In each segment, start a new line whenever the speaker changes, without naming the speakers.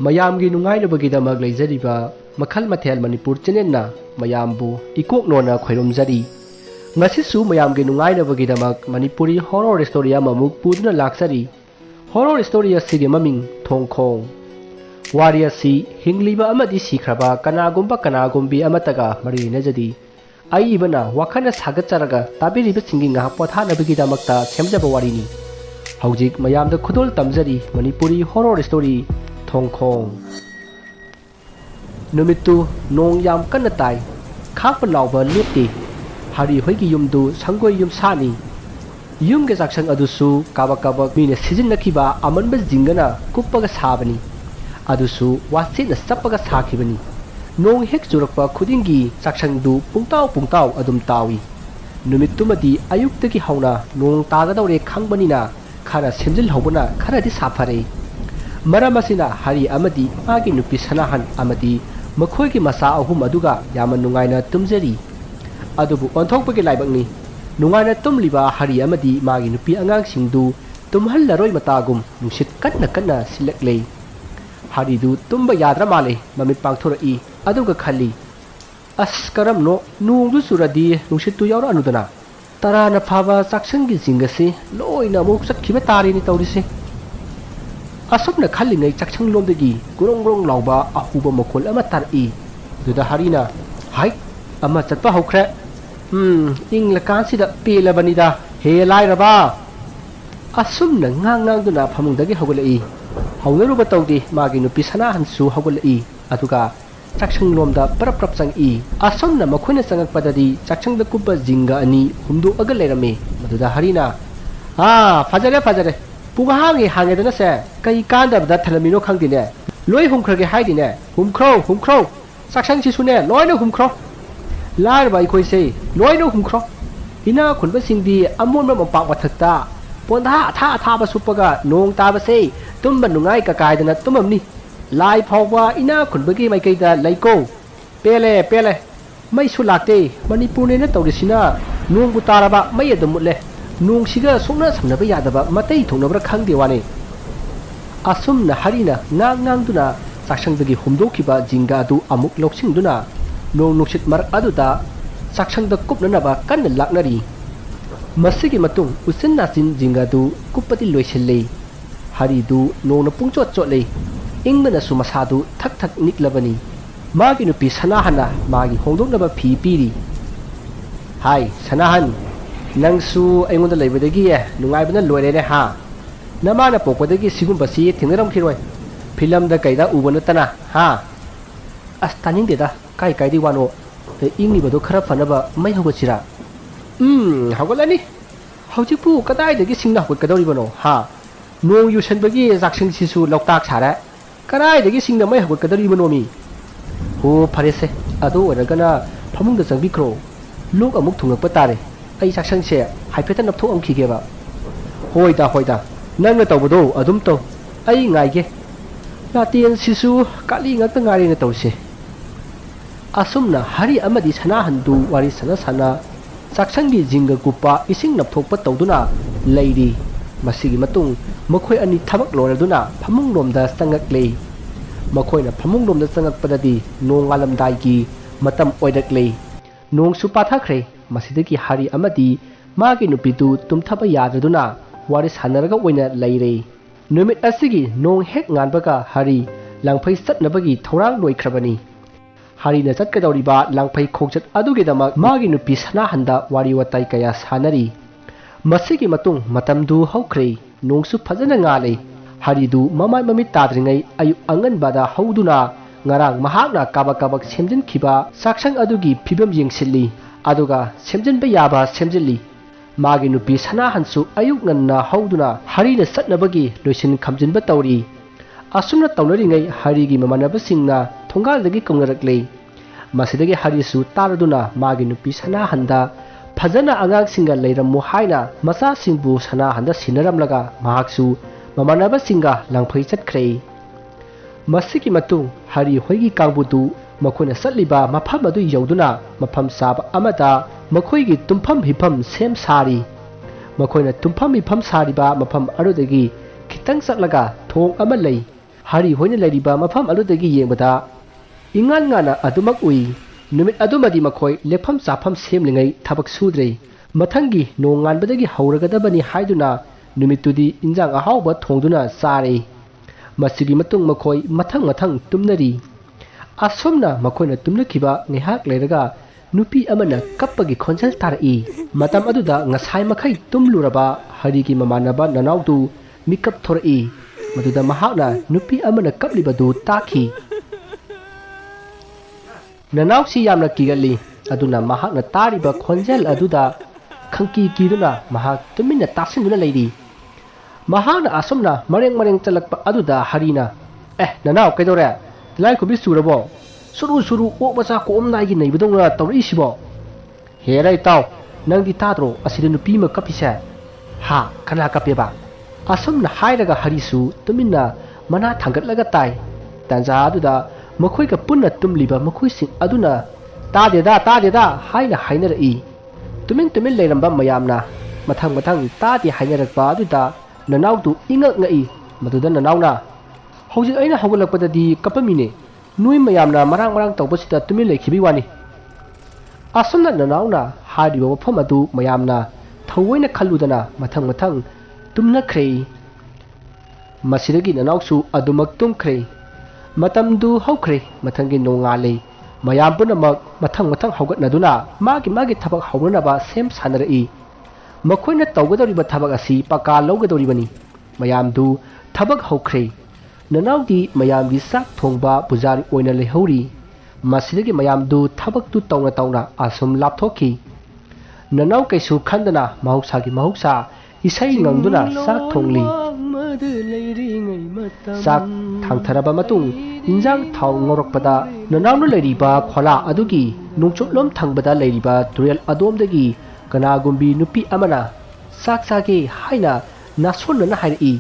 ꯃꯌꯥꯝꯒꯤ ꯅꯨꯡꯉꯥꯏꯅꯕꯒꯤꯗꯃꯛ ꯂꯩꯖꯔꯤꯕ ꯃꯈꯜ ꯃꯊꯦꯜ ꯃꯅꯤꯄꯨꯔ ꯆꯦꯅꯦꯜꯅ ꯃꯌꯥꯝꯕꯨ ꯏꯀꯣꯛꯅꯣꯅ ꯈꯣꯏꯔꯝꯖꯔꯤ ꯉꯁꯤꯁꯨ ꯃꯌꯥꯝꯒꯤ ꯅꯨꯡꯉꯥꯏꯅꯕꯒꯤꯗꯃꯛ ꯃꯅꯤꯄꯨꯔꯤ ꯍꯣꯔꯔ ꯁ꯭ꯇꯣꯔꯤ ꯑꯃꯃꯨꯛ ꯄꯨꯗꯨꯅ ꯂꯥꯛꯆꯔꯤ ꯍꯣꯔꯔ ꯁ꯭ꯇꯣꯔꯤ ꯑꯁꯤꯒꯤ ꯃꯃꯤꯡ ꯊꯣꯡꯈꯣꯡ ꯋꯥꯔꯤ ꯑꯁꯤ ꯍꯤꯡꯂꯤꯕ ꯑꯃꯗꯤ ꯁꯤꯈ꯭ꯔꯕ ꯀꯅꯥꯒꯨꯝꯕꯤ ꯑꯃꯠꯇꯒ ꯃꯔꯤ ꯂꯩꯅꯖꯗꯤ ꯑꯏꯕꯅ ꯋꯥꯈꯜꯅ ꯁꯥꯒꯠꯆꯔꯒ ꯇꯥꯕꯤꯔꯤꯕꯁꯤꯡꯒꯤ ꯉꯥꯏꯍꯥꯛ ꯄꯣꯊꯥꯅꯕꯒꯤꯗꯃꯛꯇ ꯁꯦꯝꯖꯕ ꯋꯥꯔꯤꯅꯤ ꯍꯧꯖꯤꯛ ꯃꯌꯥꯝꯗ ꯈꯨꯗꯣꯜ ꯇꯝꯖꯔꯤ ꯃꯅꯤꯄꯨꯔꯤ ꯍꯣꯔꯔ ꯁ꯭ꯇꯣꯔꯤ ꯊꯣꯡꯈꯣꯡ ꯅꯨꯃꯤꯠꯇꯨ ꯅꯣꯡ ꯌꯥꯝ ꯀꯟꯅ ꯇꯥꯏ ꯈꯥꯛꯄ ꯂꯥꯎꯕ ꯂꯦꯞꯇꯦ ꯍꯔꯤ ꯍꯣꯏꯒꯤ ꯌꯨꯝꯗꯨ ꯁꯪꯒꯣꯏ ꯌꯨꯝꯁꯥꯅꯤ ꯌꯨꯝꯒꯤ ꯆꯥꯛꯁꯪ ꯑꯗꯨꯁꯨ ꯀꯥꯕꯛ ꯃꯤꯅ ꯁꯤꯖꯤꯟꯅꯈꯤꯕ ꯑꯃꯟꯕ ꯖꯤꯡꯒꯅ ꯀꯨꯞꯄꯒ ꯁꯥꯕꯅꯤ ꯑꯗꯨꯁꯨ ꯋꯥꯆꯦꯠꯅ ꯆꯞꯄꯒ ꯁꯥꯈꯤꯕꯅꯤ ꯅꯣꯡ ꯍꯦꯛ ꯆꯨꯔꯛꯄ ꯈꯨꯗꯤꯡꯒꯤ ꯆꯥꯛꯁꯪꯗꯨ ꯄꯨꯡꯇꯥꯎ ꯑꯗꯨꯝ ꯇꯥꯎꯏ ꯅꯨꯃꯤꯠꯇꯨꯃꯗꯤ ꯑꯌꯨꯛꯇꯒꯤ ꯍꯧꯅ ꯅꯣꯡ ꯇꯥꯒꯗꯧꯔꯦ ꯈꯪꯕꯅꯤꯅ ꯈꯔ ꯁꯦꯝꯖꯤꯜꯍꯧꯕꯅ ꯈꯔꯗꯤ ꯁꯥꯐꯔꯦ ꯃꯔꯝ ꯑꯁꯤꯅ ꯍꯔꯤ ꯑꯃꯗꯤ ꯃꯥꯒꯤ ꯅꯨꯄꯤ ꯁꯅꯥꯍꯟ ꯑꯃꯗꯤ ꯃꯈꯣꯏꯒꯤ ꯃꯆꯥ ꯑꯍꯨꯝ ꯑꯗꯨꯒ ꯌꯥꯝꯅ ꯅꯨꯡꯉꯥꯏꯅ ꯇꯨꯝꯖꯔꯤ ꯑꯗꯨꯕꯨ ꯑꯣꯟꯊꯣꯛꯄꯒꯤ ꯂꯥꯏꯕꯛꯅꯤ ꯅꯨꯡꯉꯥꯏꯅ ꯇꯨꯝꯂꯤꯕ ꯍꯔꯤ ꯑꯃꯗꯤ ꯃꯥꯒꯤ ꯅꯨꯄꯤ ꯑꯉꯥꯡꯁꯤꯡꯗꯨ ꯇꯨꯝꯍꯜꯂꯔꯣꯏ ꯃꯇꯥꯒꯨꯝ ꯅꯨꯡꯁꯤꯠ ꯀꯟꯅ ꯁꯤꯜꯂꯛꯂꯦ ꯍꯔꯤꯗꯨ ꯇꯨꯝꯕ ꯌꯥꯗ꯭ꯔ ꯃꯥꯜꯂꯦ ꯃꯃꯤꯠ ꯄꯥꯡꯊꯣꯔꯛꯏ ꯑꯗꯨꯒ ꯈꯜꯂꯤ ꯑꯁ ꯀꯔꯝꯅꯣ ꯅꯣꯡꯗꯨ ꯆꯨꯔꯗꯤ ꯅꯨꯡꯁꯤꯠꯇꯨ ꯌꯥꯎꯔꯛꯑꯅꯨꯗꯅ ꯇꯔꯥꯅ ꯐꯥꯕ ꯆꯥꯛꯁꯪꯒꯤ ꯖꯤꯡꯒꯁꯤ ꯂꯣꯏꯅ ꯑꯃꯨꯛ ꯆꯠꯈꯤꯕ ꯇꯥꯔꯦꯅꯤ ꯇꯧꯔꯤꯁꯦ ꯑꯁꯨꯝꯅ ꯈꯜꯂꯤꯉꯩ ꯆꯥꯛꯁꯪꯂꯣꯝꯗꯒꯤ ꯒ꯭ꯔꯣꯡ ꯂꯥꯎꯕ ꯑꯍꯨꯕ ꯃꯈꯣꯜ ꯑꯃ ꯇꯥꯔꯛꯏ ꯑꯗꯨꯗ ꯍꯔꯤꯅ ꯍꯥꯏ ꯑꯃ ꯆꯠꯄ ꯍꯧꯈ꯭ꯔꯦ ꯏꯪꯂꯀꯥꯟꯁꯤꯗ ꯄꯦꯜꯂꯕꯅꯤꯗ ꯍꯦ ꯂꯥꯏꯔꯕ ꯑꯁꯨꯝꯅ ꯉꯥꯡꯗꯨꯅ ꯐꯃꯨꯡꯗꯒꯤ ꯍꯧꯒꯠꯂꯛꯏ ꯍꯧꯅꯔꯨꯕ ꯇꯧꯗꯦ ꯃꯥꯒꯤ ꯅꯨꯄꯤ ꯁꯅꯥꯍꯟꯁꯨ ꯍꯧꯒꯠꯂꯛꯏ ꯑꯗꯨꯒ ꯆꯥꯛꯁꯪꯂꯣꯝꯗ ꯄꯔꯞ ꯆꯪꯏ ꯑꯁꯨꯝꯅ ꯃꯈꯣꯏꯅ ꯆꯪꯉꯛꯄꯗꯗꯤ ꯆꯥꯛꯁꯪꯗ ꯀꯨꯞꯄ ꯖꯤꯡꯒ ꯑꯅꯤ ꯍꯨꯝꯗꯣꯛꯑꯒ ꯂꯩꯔꯝꯃꯤ ꯃꯗꯨꯗ ꯍꯔꯤꯅ ꯐꯖꯔꯦ ꯄꯨꯡ ꯍꯥꯡꯉꯦꯗꯅꯁꯦ ꯀꯩ ꯀꯥꯟꯗꯕꯗ ꯊꯜꯂꯝꯃꯤꯅꯣ ꯈꯪꯗꯦꯅꯦ ꯂꯣꯏ ꯍꯨꯝꯈ꯭ꯔꯒꯦ ꯍꯥꯏꯗꯤꯅꯦ ꯍꯨꯝꯈ꯭ꯔꯣ ꯆꯥꯛꯁꯪꯁꯤꯁꯨꯅꯦ ꯂꯣꯏꯅ ꯍꯨꯝꯈ꯭ꯔꯣ ꯂꯥꯏꯔꯕ ꯑꯩꯈꯣꯏꯁꯦ ꯂꯣꯏꯅ ꯍꯨꯝꯈ꯭ꯔꯣ ꯏꯅꯥ ꯈꯨꯟꯕꯁꯤꯡꯗꯤ ꯑꯃꯣꯟꯕ ꯃꯄꯥꯛ ꯃꯊꯛꯇ ꯄꯣꯟꯊꯥ ꯑꯊꯥꯕ ꯁꯨꯞꯄꯒ ꯅꯣꯡ ꯇꯥꯕꯁꯦ ꯇꯨꯝꯕ ꯅꯨꯡꯉꯥꯏ ꯀꯀꯥꯏꯗꯅ ꯇꯨꯝꯃꯝꯅꯤ ꯂꯥꯏ ꯐꯥꯎꯕ ꯏꯅꯥ ꯈꯨꯟꯕꯒꯤ ꯃꯥꯏꯀꯩꯗ ꯂꯩꯀꯣ ꯄꯦꯜꯂꯦ ꯃꯩꯁꯨ ꯂꯥꯛꯇꯦ ꯃꯅꯤꯄꯨꯔꯅꯦꯅ ꯇꯧꯔꯤꯁꯤꯅ ꯅꯣꯡꯕꯨ ꯇꯥꯔꯕ ꯃꯩ ꯑꯗꯨꯝ ꯃꯨꯠꯂꯦ ꯅꯣꯡꯁꯤꯒ ꯁꯣꯛꯅ ꯁꯝꯅꯕ ꯌꯥꯗꯕ ꯃꯇꯩ ꯊꯣꯛꯅꯕ꯭ꯔꯥ ꯈꯪꯗꯦ ꯋꯥꯅꯤ ꯑꯁꯨꯝꯅ ꯍꯔꯤꯅ ꯉꯥꯡꯗꯨꯅ ꯆꯥꯛꯁꯪꯗꯒꯤ ꯍꯨꯝꯗꯣꯛꯈꯤꯕ ꯖꯤꯡꯒ ꯑꯗꯨ ꯑꯃꯨꯛ ꯂꯧꯁꯤꯟꯗꯨꯅ ꯅꯣꯡ ꯅꯨꯡꯁꯤꯠ ꯃꯔꯛ ꯑꯗꯨꯗ ꯆꯥꯛꯁꯪꯗ ꯀꯨꯞꯅꯅꯕ ꯀꯟꯅ ꯂꯥꯛꯅꯔꯤ ꯃꯁꯤꯒꯤ ꯃꯇꯨꯡ ꯎꯆꯤꯟ ꯅꯥꯆꯤꯟ ꯖꯤꯡꯒꯗꯨ ꯀꯨꯞꯄꯗꯤ ꯂꯣꯏꯁꯤꯜꯂꯦ ꯍꯔꯤꯗꯨ ꯅꯣꯡꯅ ꯄꯨꯡꯆꯣꯠ ꯆꯣꯠꯂꯦ ꯏꯪꯕꯅꯁꯨ ꯃꯁꯥꯗꯨ ꯊꯛ ꯅꯤꯛꯂꯕꯅꯤ ꯃꯥꯒꯤ ꯅꯨꯄꯤ ꯁꯅꯥꯍꯟꯅ ꯃꯥꯒꯤ ꯍꯣꯡꯗꯣꯛꯅꯕ ꯐꯤ ꯄꯤꯔꯤ ꯍꯥꯏ ꯁꯅꯥꯍꯟ ꯅꯪꯁꯨ ꯑꯩꯉꯣꯟꯗ ꯂꯩꯕꯗꯒꯤ ꯅꯨꯡꯉꯥꯏꯕꯅ ꯂꯣꯏꯔꯦꯅꯦ ꯅꯃꯥꯅ ꯄꯣꯛꯄꯗꯒꯤ ꯁꯤꯒꯨꯝꯕꯁꯤ ꯊꯦꯡꯅꯔꯝꯈꯤꯔꯣꯏ ꯐꯤꯂꯝꯗ ꯀꯩꯗ ꯎꯕ ꯅꯠꯇꯅ ꯑꯁ ꯇꯥꯅꯤꯡꯗꯦꯗ ꯀꯥꯏꯗꯤ ꯋꯥꯅꯣ ꯏꯪꯂꯤꯕꯗꯣ ꯈꯔ ꯐꯅꯕ ꯃꯩ ꯍꯧꯒꯠꯁꯤꯔꯥ ꯍꯧꯒꯠꯂꯅꯤ ꯍꯧꯖꯤꯛꯄꯨ ꯀꯗꯥꯏꯗꯒꯤ ꯁꯤꯡꯅ ꯍꯧꯒꯠꯀꯗꯧꯔꯤꯕꯅꯣ ꯅꯣꯡ ꯌꯨꯁꯟꯕꯒꯤ ꯆꯥꯛꯁꯪꯁꯤꯁꯨ ꯂꯧꯇꯥꯛ ꯁꯥꯔꯦ ꯀꯗꯥꯏꯗꯒꯤ ꯁꯤꯡꯅ ꯃꯩ ꯍꯧꯒꯠꯀꯗꯧꯔꯤꯕꯅꯣ ꯃꯤ ꯍꯣ ꯐꯔꯦꯁꯦ ꯑꯗꯨ ꯑꯣꯏꯔꯒꯅ ꯐꯃꯨꯡꯗ ꯆꯪꯕꯤꯈ꯭ꯔꯣ ꯂꯣꯛ ꯑꯃꯨꯛ ꯊꯨꯡꯂꯛꯄ ꯇꯥꯔꯦ ꯑꯩ ꯆꯥꯛꯁꯪꯁꯦ ꯍꯥꯏꯐꯦꯠꯇ ꯅꯞꯊꯣꯛꯑꯝꯈꯤꯒꯦꯕ ꯍꯣꯏꯗ ꯅꯪꯅ ꯇꯧꯕꯗꯣ ꯑꯗꯨꯝ ꯇꯧ ꯑꯩ ꯉꯥꯏꯒꯦ ꯂꯥꯇꯦꯟꯁꯤꯁꯨ ꯀꯥꯂꯤ ꯉꯥꯛꯇ ꯉꯥꯏꯔꯦꯅ ꯇꯧꯔꯤꯁꯦ ꯑꯁꯨꯝꯅ ꯍꯔꯤ ꯑꯃꯗꯤ ꯁꯅꯥꯍꯟꯗꯨ ꯋꯥꯔꯤ ꯁꯥꯟꯅ ꯆꯥꯛꯁꯪꯒꯤ ꯖꯤꯡꯒ ꯀꯨꯞꯄ ꯏꯁꯤꯡ ꯅꯞꯊꯣꯛꯄ ꯇꯧꯗꯨꯅ ꯂꯩꯔꯤ ꯃꯁꯤꯒꯤ ꯃꯇꯨꯡ ꯃꯈꯣꯏ ꯑꯅꯤ ꯊꯕꯛ ꯂꯣꯏꯔꯗꯨꯅ ꯐꯃꯨꯡꯂꯣꯝꯗ ꯆꯪꯉꯛꯂꯦ ꯃꯈꯣꯏꯅ ꯐꯃꯨꯡꯂꯣꯝꯗ ꯆꯪꯉꯛꯄꯗꯗꯤ ꯅꯣꯡ ꯉꯥꯜꯂꯝꯗꯥꯏꯒꯤ ꯃꯇꯝ ꯑꯣꯏꯔꯛꯂꯦ ꯅꯣꯡꯁꯨ ꯄꯥꯊꯈ꯭ꯔꯦ ꯃꯁꯤꯗꯒꯤ ꯍꯔꯤ ꯑꯃꯗꯤ ꯃꯥꯒꯤ ꯅꯨꯄꯤꯗꯨ ꯇꯨꯝꯊꯕ ꯌꯥꯗ꯭ꯔꯗꯨꯅ ꯋꯥꯔꯤ ꯁꯥꯟꯅꯔꯒ ꯑꯣꯏꯅ ꯂꯩꯔꯦ ꯅꯨꯃꯤꯠ ꯑꯁꯤꯒꯤ ꯅꯣꯡ ꯍꯦꯛ ꯉꯥꯟꯕꯒ ꯍꯔꯤ ꯂꯥꯡꯐꯩ ꯆꯠꯅꯕꯒꯤ ꯊꯧꯔꯥꯡ ꯂꯣꯏꯈ꯭ꯔꯕꯅꯤ ꯍꯔꯤꯅ ꯆꯠꯀꯗꯧꯔꯤꯕ ꯂꯥꯡꯐꯩ ꯈꯣꯡꯆꯠ ꯑꯗꯨꯒꯤꯗꯃꯛ ꯃꯥꯒꯤ ꯅꯨꯄꯤ ꯁꯅꯥꯍꯟꯗ ꯋꯥꯔꯤ ꯋꯥꯇꯥꯏ ꯀꯌꯥ ꯁꯥꯟꯅꯔꯤ ꯃꯁꯤꯒꯤ ꯃꯇꯨꯡ ꯃꯇꯝꯗꯨ ꯍꯧꯈ꯭ꯔꯦ ꯅꯣꯡꯁꯨ ꯐꯖꯅ ꯉꯥꯜꯂꯦ ꯍꯔꯤꯗꯨ ꯃꯃꯥꯏ ꯃꯃꯤꯠ ꯇꯥꯗ꯭ꯔꯤꯉꯩ ꯑꯌꯨꯛ ꯑꯉꯟꯕꯗ ꯍꯧꯗꯨꯅ ꯉꯔꯥꯡ ꯃꯍꯥꯛꯅ ꯀꯥꯕꯛ ꯁꯦꯝꯖꯤꯟꯈꯤꯕ ꯆꯥꯛꯁꯪ ꯑꯗꯨꯒꯤ ꯐꯤꯕꯝ ꯌꯦꯡꯁꯤꯜꯂꯤ ꯑꯗꯨꯒ ꯁꯦꯝꯖꯤꯟꯕ ꯌꯥꯕ ꯁꯦꯝꯖꯤꯜꯂꯤ ꯃꯥꯒꯤ ꯅꯨꯄꯤ ꯁꯅꯥꯍꯟꯁꯨ ꯑꯌꯨꯛ ꯉꯟꯅ ꯍꯧꯗꯨꯅ ꯍꯔꯤꯅ ꯆꯠꯅꯕꯒꯤ ꯂꯣꯏꯁꯤꯟ ꯈꯝꯖꯤꯟꯕ ꯇꯧꯔꯤ ꯑꯁꯨꯝꯅ ꯇꯧꯅꯔꯤꯉꯩ ꯍꯔꯤꯒꯤ ꯃꯃꯥꯟꯅꯕꯁꯤꯡꯅ ꯊꯣꯡꯒꯥꯜꯗꯒꯤ ꯀꯧꯅꯔꯛꯂꯦ ꯃꯁꯤꯗꯒꯤ ꯍꯔꯤꯁꯨ ꯇꯥꯔꯗꯨꯅ ꯃꯥꯒꯤ ꯅꯨꯄꯤ ꯁꯅꯥꯍꯟꯗ ꯐꯖꯅ ꯑꯉꯥꯡꯁꯤꯡꯒ ꯂꯩꯔꯝꯃꯨ ꯍꯥꯏꯅ ꯃꯆꯥꯁꯤꯡꯕꯨ ꯁꯅꯥꯍꯟꯗ ꯁꯤꯟꯅꯔꯝꯂꯒ ꯃꯍꯥꯛꯁꯨ ꯃꯃꯥꯟꯅꯕꯁꯤꯡꯒ ꯂꯥꯡꯐꯩ ꯆꯠꯈ꯭ꯔꯦ ꯃꯁꯤꯒꯤ ꯃꯇꯨꯡ ꯍꯔꯤ ꯍꯣꯏꯒꯤ ꯀꯥꯡꯕꯨꯗꯨ ꯃꯈꯣꯏꯅ ꯆꯠꯂꯤꯕ ꯃꯐꯝ ꯑꯗꯨ ꯌꯧꯗꯨꯅ ꯃꯐꯝ ꯆꯥꯕ ꯑꯃꯗ ꯃꯈꯣꯏꯒꯤ ꯇꯨꯝꯐꯝ ꯍꯤꯞꯐꯝ ꯁꯦꯝ ꯁꯥꯔꯤ ꯃꯈꯣꯏꯅ ꯇꯨꯝꯐꯝ ꯍꯤꯞꯐꯝ ꯁꯥꯔꯤꯕ ꯃꯐꯝ ꯑꯗꯨꯗꯒꯤ ꯈꯤꯇꯪ ꯆꯠꯂꯒ ꯊꯣꯡ ꯑꯃ ꯂꯩ hari hoina leriba mafam aludagi yengbada ingan ngana adumak ui numit adumadi makhoi lepham chafam semlingai thabak sudrei mathangi nonganbadagi hauragadabani haiduna numitudi injang ahawba thongduna sare masigi matung makhoi mathang tumnari asomna makhoi tumnakiba ngehak leraga nupi amana kappagi khonjal tarai matam aduda ngasai makhai tumluraba harigi mamanaba nanaudu mikap thorai maduda mahakna nupi amana kaplibadu taki nanausi yamna kigali aduna mahakna tariba khonjal aduda khangki kiduna mahak tumina tasinduna leidi mahakna asomna mareng chalakpa aduda harina nanau kaidore lai ko bisurabo suru o macha ko omnai gi neibudonga tawri sibo herai taw nangdi tadro asida nupi ma kapisa ha kana kapeba asomna hairaga harisu tumina mana thangatlaga tai tanja aduda makhoi ka punna tumliba makhoi sing aduna tadeda haina hainara tumin leiramba mayamna mathang tadi hainarakpa aduda nanaudu ingak ngai maduda nanauna hauji aina hawalakpadadi kapamine nui mayamna marang tawbasida tumin lekhibi wani asomna nanauna hariba wafam adu mayamna thawina khalludana mathang tumna khrei masidagi nanausu adumak tumkhrei matamdu haukhre mathangi nongale mayam punamak mathang haugatnaduna magi thabak hawnaba sem sanarei makoina tawgadoriba thabak asi paka lawgadoribani mayamdu thabak haukhre nanaudi mayamgi sak thongba pujari oina lehori masidagi mayamdu thabak tu tawna asum lapthoki nanau kaisu khandana mahuksa isai ngangduna sak thongli sak thangtharaba matung injang thau ngorokpada nanawnu leiriba khola adugi nungchuklom thangbada leiriba turel adomdagi kanagumbi nupi amana sak sage haina nasonnana hairi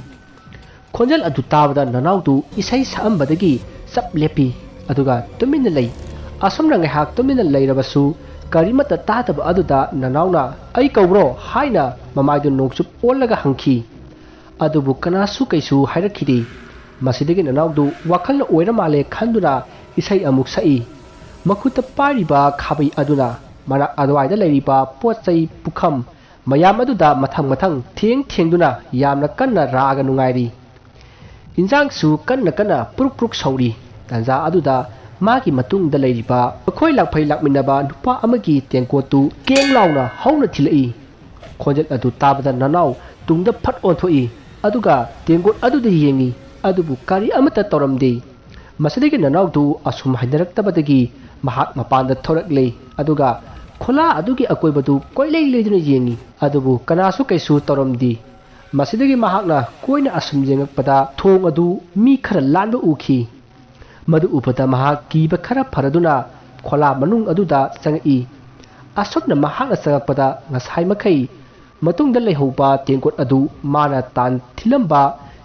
khonjal adu tabada nanawdu isai saambadagi sap lepi aduga tumina lei asomna ngai hak tumina leirabasu karimata tataba aduda nanawna ai kawbro haina mamaidu nongchup olaga hangki adubu kanasu kaisu hairakhidi masidagi nanawdu wakhalna oira male khanduna isai amuk sai makuta pariba khabai aduna mana adwaida leiriba pochai pukham mayam aduda mathang thengduna yamna kanna raga nungairi injang su kanna puruk sauri tanja aduda magi matungda leiriba khoi lakphai lakminaba nupa amagi tengkotu keng launa hauna thilai khonjal adu tabada nanaw tungda phat onthoi aduga tengot aduda yengi adubu kari amata toramde masidagi nanawdu asum haidaraktabadagi mahak mapanda thorakle aduga khola adugi akoibadu koilei leiduna yengi adubu kanasu kaisu toramdi masidagi mahakna koina asum jengakpada thong adu mi khara lanba ukhi madu upata mahak kiba khara faraduna khola manung aduda changi asopna mahakna changakpada ngasai makhai matungda lehoba tengkot adu mana tan thilamba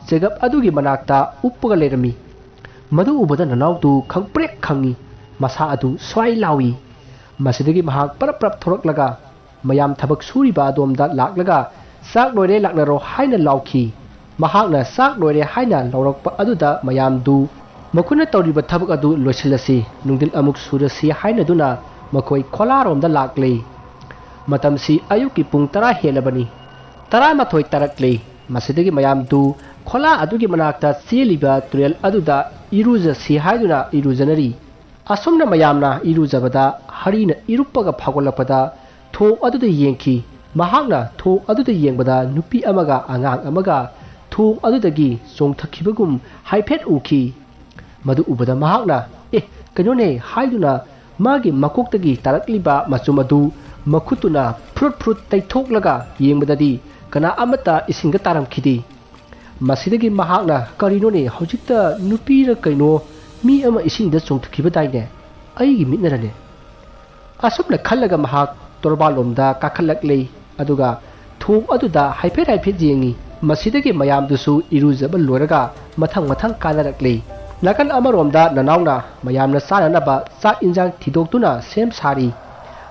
jegap adugi manakta uppaga lerami madu ubada nanawdu khangprek khangi masa adu swai lawi masidagi mahak parap thoraklaga mayam thabak suriba adomda laklaga sak loire laknaro haina lawki mahakna sak loire haina lawrakpa aduda mayamdu makuna tawriba thabak adu loisilasi nungdil amuk surasi haina duna makoi kholaromda lakle matamsi ayuki pung 10 helabani 10 tarakle masidagi mayamdu khola adugi manakta seliba turel aduda iruja si haiduna irujanari asomna mayamna irujabada harina iruppaga phagolapada tho aduda yengki mahakna tho aduda yengbada nupi amaga angang amaga tho adudagi songthakibagum haiphet uki madu ubada mahakna kanone haiduna magi makoktagi tarakliba machumadu makutuna frut taithok yengbadadi kana amata isinga taramkhidi masidagi mahakna karinone hojikta nupira kaino mi ama isingda chongthkiba daine aigi mitnarane asupna khallaga mahak torbalomda kakhalakle aduga thong aduda haiphet jengi masidagi mayamdusu irujaba loraga mathang kanarakle nakan amaromda nanawna mayamna sananaba chak injang thidoktuna sem sari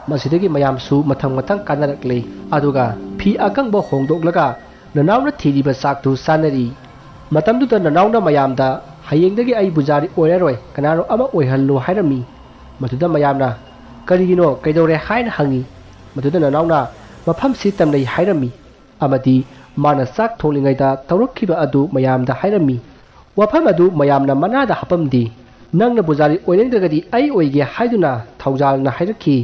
masidagi mayamsu mathang kanarakle aduga phi akangba hongdoklaga nanawna thiriba saktu sanari matamduda nanawna mayamda ꯍꯌꯦꯡꯗꯒꯤ ꯑꯩ ꯕꯨꯖꯥꯔꯤ ꯑꯣꯏꯔꯔꯣꯏ ꯀꯅꯥꯅꯣ ꯑꯃ ꯑꯣꯏꯍꯜꯂꯨ ꯍꯥꯏꯔꯝꯃꯤ ꯃꯗꯨꯗ ꯃꯌꯥꯝꯅ ꯀꯔꯤꯒꯤꯅꯣ ꯀꯩꯗꯧꯔꯦ ꯍꯥꯏꯅ ꯍꯪꯉꯤ ꯃꯗꯨꯗ ꯅꯅꯥꯎꯅ ꯃꯐꯝꯁꯤ ꯇꯝꯅꯩ ꯍꯥꯏꯔꯝꯃꯤ ꯑꯃꯗꯤ ꯃꯥꯅ ꯆꯥꯛ ꯊꯣꯡꯂꯤꯉꯩꯗ ꯇꯧꯔꯛꯈꯤꯕ ꯑꯗꯨ ꯃꯌꯥꯝꯗ ꯍꯥꯏꯔꯝꯃꯤ ꯋꯥꯐꯝ ꯑꯗꯨ ꯃꯌꯥꯝꯅ ꯃꯅꯥꯗ ꯍꯥꯞꯄꯝꯗꯤ ꯅꯪꯅ ꯕꯨꯖꯥꯔꯤ ꯑꯣꯏꯅꯤꯡꯗ꯭ꯔꯒꯗꯤ ꯑꯩ ꯑꯣꯏꯒꯦ ꯍꯥꯏꯗꯨꯅ ꯊꯧꯖꯥꯜꯅ ꯍꯥꯏꯔꯛꯈꯤ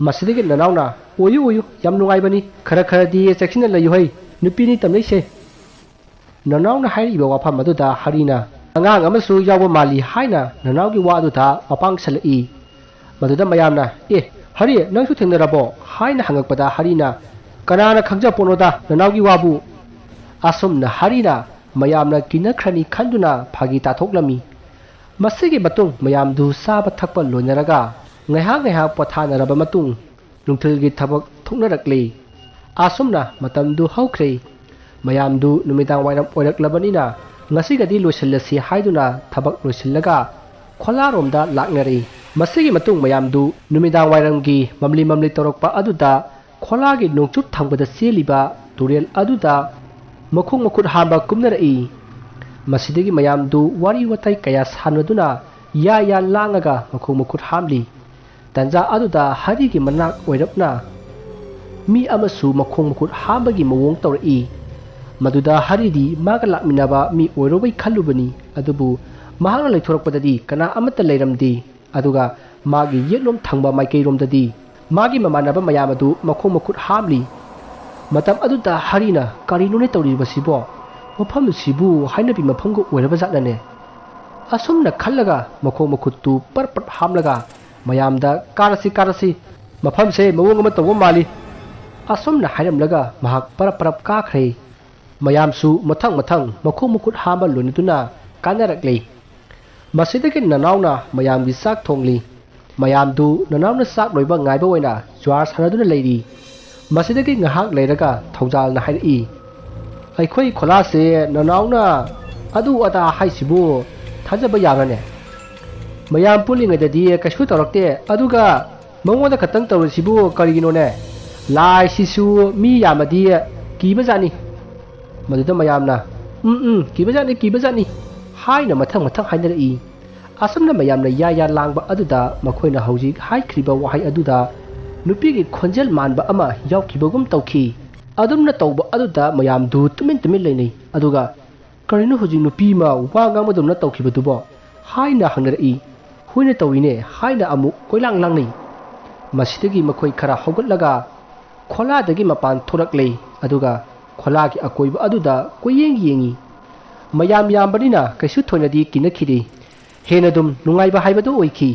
ꯃꯁꯤꯗꯒꯤ ꯅꯅꯥꯎꯅ ꯑꯣꯏꯌꯨ ꯌꯥꯝ ꯅꯨꯡꯉꯥꯏꯕꯅꯤ ꯈꯔꯗꯤ ꯆꯦꯛꯁꯤꯟꯅ ꯂꯩꯌꯨꯍꯩ ꯅꯨꯄꯤꯅꯤ ꯇꯝꯅꯩꯁꯦ ꯅꯅꯥꯎꯅ ꯍꯥꯏꯔꯤꯕ ꯋꯥꯐꯝ ꯑꯗꯨꯗ ꯍꯔꯤꯅ ꯑꯉꯥꯡ ꯑꯃꯁꯨ ꯌꯥꯎꯕ ꯃꯥꯜꯂꯤ ꯍꯥꯏꯅ ꯅꯅꯥꯎꯒꯤ ꯋꯥ ꯑꯗꯨꯗ ꯃꯄꯥꯡꯁꯜꯂꯛꯏ ꯃꯗꯨꯗ ꯃꯌꯥꯝꯅ ꯍꯔꯤ ꯅꯪꯁꯨ ꯊꯦꯡꯅꯔꯕꯣ ꯍꯥꯏꯅ ꯍꯪꯉꯛꯄꯗ ꯍꯔꯤꯅ ꯀꯅꯥꯅ ꯈꯪꯖꯄꯣꯠꯅꯣꯗ ꯅꯅꯥꯎꯒꯤ ꯋꯥꯕꯨ ꯑꯁꯨꯝꯅ ꯍꯔꯤꯅ ꯃꯌꯥꯝꯅ ꯀꯤꯅꯈ꯭ꯔꯅꯤ ꯈꯟꯗꯨꯅ ꯐꯥꯒꯤ ꯇꯥꯊꯣꯛꯂꯝꯃꯤ ꯃꯁꯤꯒꯤ ꯃꯇꯨꯡ ꯃꯌꯥꯝꯗꯨ ꯆꯥꯕ ꯊꯛꯄ ꯂꯣꯏꯅꯔꯒ ꯉꯥꯏꯍꯥꯛ ꯄꯣꯊꯥꯅꯔꯕ ꯃꯇꯨꯡ ꯅꯨꯡꯊꯤꯜꯒꯤ ꯊꯕꯛ ꯊꯣꯛꯅꯔꯛꯂꯤ ꯑꯁꯨꯝꯅ ꯃꯇꯝꯗꯨ ꯍꯧꯈ꯭ꯔꯦ ꯃꯌꯥꯝꯗꯨ ꯅꯨꯃꯤꯗꯥꯡ ꯋꯥꯏꯔꯝ ꯑꯣꯏꯔꯛꯂꯕꯅꯤꯅ ꯉꯁꯤꯒꯗꯤ ꯂꯣꯏꯁꯤꯜꯂꯁꯤ ꯍꯥꯏꯗꯨꯅ ꯊꯕꯛ ꯂꯣꯏꯁꯤꯜꯂꯒ ꯈꯣꯂꯥꯔꯣꯝꯗ ꯂꯥꯛꯅꯔꯤ ꯃꯁꯤꯒꯤ ꯃꯇꯨꯡ ꯃꯌꯥꯝꯗꯨ ꯅꯨꯃꯤꯗꯥꯡ ꯋꯥꯏꯔꯝꯒꯤ ꯃꯝꯂꯤ ꯇꯧꯔꯛꯄ ꯑꯗꯨꯗ ꯈꯣꯂꯥꯒꯤ ꯅꯣꯡꯆꯨꯞ ꯊꯪꯕꯗ ꯆꯦꯜꯂꯤꯕ ꯇꯨꯔꯦꯜ ꯑꯗꯨꯗ ꯃꯈꯣꯡ ꯃꯈꯨꯠ ꯍꯥꯝꯕ ꯀꯨꯝꯅꯔꯛꯏ ꯃꯁꯤꯗꯒꯤ ꯃꯌꯥꯝꯗꯨ ꯋꯥꯔꯤ ꯋꯥꯇꯥꯏ ꯀꯌꯥ ꯁꯥꯟꯅꯗꯨꯅ ꯌꯥ ꯂꯥꯡꯉꯒ ꯃꯈꯣꯡ ꯃꯈꯨꯠ ꯍꯥꯝꯂꯤ ꯇꯟꯖꯥ ꯑꯗꯨꯗ ꯍꯔꯤꯒꯤ ꯃꯅꯥꯛ ꯑꯣꯏꯔꯞꯅ ꯃꯤ ꯑꯃꯁꯨ ꯃꯈꯣꯡ ꯃꯈꯨꯠ ꯍꯥꯝꯕꯒꯤ ꯃꯑꯣꯡ ꯇꯧꯔꯛꯏ ꯃꯗꯨꯗ ꯍꯔꯤꯗꯤ ꯃꯥꯒ ꯂꯥꯛꯃꯤꯟꯅꯕ ꯃꯤ ꯑꯣꯏꯔꯣꯏ ꯈꯜꯂꯨꯕꯅꯤ ꯑꯗꯨꯕꯨ ꯃꯍꯥꯛꯅ ꯂꯩꯊꯣꯔꯛꯄꯗꯗꯤ ꯀꯅꯥ ꯑꯃꯠꯇ ꯂꯩꯔꯝꯗꯦ ꯑꯗꯨꯒ ꯃꯥꯒꯤ ꯌꯦꯠꯂꯣꯝ ꯊꯪꯕ ꯃꯥꯏꯀꯩꯔꯣꯝꯗꯗꯤ ꯃꯥꯒꯤ ꯃꯃꯥꯟꯅꯕ ꯃꯌꯥꯝ ꯑꯗꯨ ꯃꯈꯣꯡ ꯃꯈꯨꯠ ꯍꯥꯝꯂꯤ ꯃꯇꯝ ꯑꯗꯨꯗ ꯍꯔꯤꯅ ꯀꯔꯤꯅꯣꯅꯦ ꯇꯧꯔꯤꯕꯁꯤꯕꯣ ꯃꯐꯝꯁꯤꯕꯨ ꯍꯩꯅꯕꯤ ꯃꯐꯝꯒ ꯑꯣꯏꯔꯕ ꯖꯥꯠꯅꯅꯦ ꯑꯁꯨꯝꯅ ꯈꯜꯂꯒ ꯃꯈꯣꯡ ꯃꯈꯨꯠꯇꯨ ꯄꯔꯞ ꯍꯥꯝꯂꯒ ꯃꯌꯥꯝꯗ ꯀꯥꯔꯁꯤ ꯃꯐꯝꯁꯦ ꯃꯑꯣꯡ ꯑꯃ ꯇꯧꯕ ꯃꯥꯜꯂꯤ ꯑꯁꯨꯝꯅ ꯍꯥꯏꯔꯝꯂꯒ ꯃꯍꯥꯛ ꯄꯔꯞ ꯀꯥꯈ꯭ꯔꯦ ꯃꯌꯥꯝꯁꯨ ꯃꯊꯪ ꯃꯈꯣꯡ ꯃꯈꯨꯠ ꯍꯥꯝꯕ ꯂꯣꯏꯅꯗꯨꯅ ꯀꯥꯟꯅꯔꯛꯂꯤ ꯃꯁꯤꯗꯒꯤ ꯅꯅꯥꯎꯅ ꯃꯌꯥꯝꯒꯤ ꯆꯥꯛ ꯊꯣꯡꯂꯤ ꯃꯌꯥꯝꯗꯨ ꯅꯅꯥꯎꯅ ꯆꯥꯛ ꯂꯣꯏꯕ ꯉꯥꯏꯕ ꯑꯣꯏꯅ ꯖ꯭ꯋꯥꯔ ꯁꯥꯟꯅꯗꯨꯅ ꯂꯩꯔꯤ ꯃꯁꯤꯗꯒꯤ ꯉꯥꯏꯍꯥꯛ ꯂꯩꯔꯒ ꯊꯧꯖꯥꯜꯅ ꯍꯥꯏꯔꯛꯏ ꯑꯩꯈꯣꯏ ꯈꯣꯂꯥꯁꯦ ꯅꯅꯥꯎꯅ ꯑꯗꯨ ꯑꯗꯥ ꯍꯥꯏꯁꯤꯕꯨ ꯊꯥꯖꯕ ꯌꯥꯕꯅꯦ ꯃꯌꯥꯝ ꯄꯨꯜꯂꯤꯉꯩꯗꯗꯤ ꯀꯩꯁꯨ ꯇꯧꯔꯛꯇꯦ ꯑꯗꯨꯒ ꯃꯉꯣꯟꯗ ꯈꯛꯇꯪ ꯇꯧꯔꯤꯁꯤꯕꯨ ꯀꯔꯤꯒꯤꯅꯣꯅꯦ ꯂꯥꯏꯁꯤꯁꯨ ꯃꯤ ꯌꯥꯝꯃꯗꯤ ꯀꯤꯕꯖꯥꯠꯅꯤ ꯃꯗꯨꯗ ꯃꯌꯥꯝꯅ ꯀꯤꯕꯖꯥꯠꯅꯤ ꯍꯥꯏꯅ ꯃꯊꯪ ꯍꯥꯏꯅꯔꯛꯏ ꯑꯁꯨꯝꯅ ꯃꯌꯥꯝꯅ ꯌꯥ ꯂꯥꯡꯕ ꯑꯗꯨꯗ ꯃꯈꯣꯏꯅ ꯍꯧꯖꯤꯛ ꯍꯥꯏꯈ꯭ꯔꯤꯕ ꯋꯥꯍꯩ ꯑꯗꯨꯗ ꯅꯨꯄꯤꯒꯤ ꯈꯣꯟꯖꯦꯜ ꯃꯥꯟꯕ ꯑꯃ ꯌꯥꯎꯈꯤꯕꯒꯨꯝ ꯇꯧꯈꯤ ꯑꯗꯨꯝꯅ ꯇꯧꯕ ꯑꯗꯨꯗ ꯃꯌꯥꯝꯗꯨ ꯇꯨꯃꯤꯟ ꯂꯩꯅꯩ ꯑꯗꯨꯒ ꯀꯔꯤꯅꯣ ꯍꯧꯖꯤꯛ ꯅꯨꯄꯤ ꯑꯃ ꯋꯥ ꯉꯥꯡꯕꯗꯧꯅ ꯇꯧꯈꯤꯕꯗꯨꯕꯣ ꯍꯥꯏꯅ ꯍꯪꯅꯔꯛꯏ ꯍꯨꯏꯅ ꯇꯧꯏꯅꯦ ꯍꯥꯏꯅ ꯑꯃꯨꯛ ꯀꯣꯏꯂꯥꯡ ꯂꯥꯡꯅꯩ ꯃꯁꯤꯗꯒꯤ ꯃꯈꯣꯏ ꯈꯔ ꯍꯧꯒꯠꯂꯒ ꯈꯣꯂꯥꯗꯒꯤ ꯃꯄꯥꯟ ꯊꯣꯔꯛꯂꯦ ꯑꯗꯨꯒ ꯈꯣꯂꯥꯒꯤ ꯑꯀꯣꯏꯕ ꯑꯗꯨꯗ ꯀꯣꯏꯌꯦꯡ ꯌꯦꯡꯉꯤ ꯃꯌꯥꯝ ꯌꯥꯝꯕꯅꯤꯅ ꯀꯩꯁꯨ ꯊꯣꯏꯅꯗꯤ ꯀꯤꯅꯈꯤꯗꯦ ꯍꯦꯟꯅ ꯑꯗꯨꯝ ꯅꯨꯡꯉꯥꯏꯕ ꯍꯥꯏꯕꯗꯨ ꯑꯣꯏꯈꯤ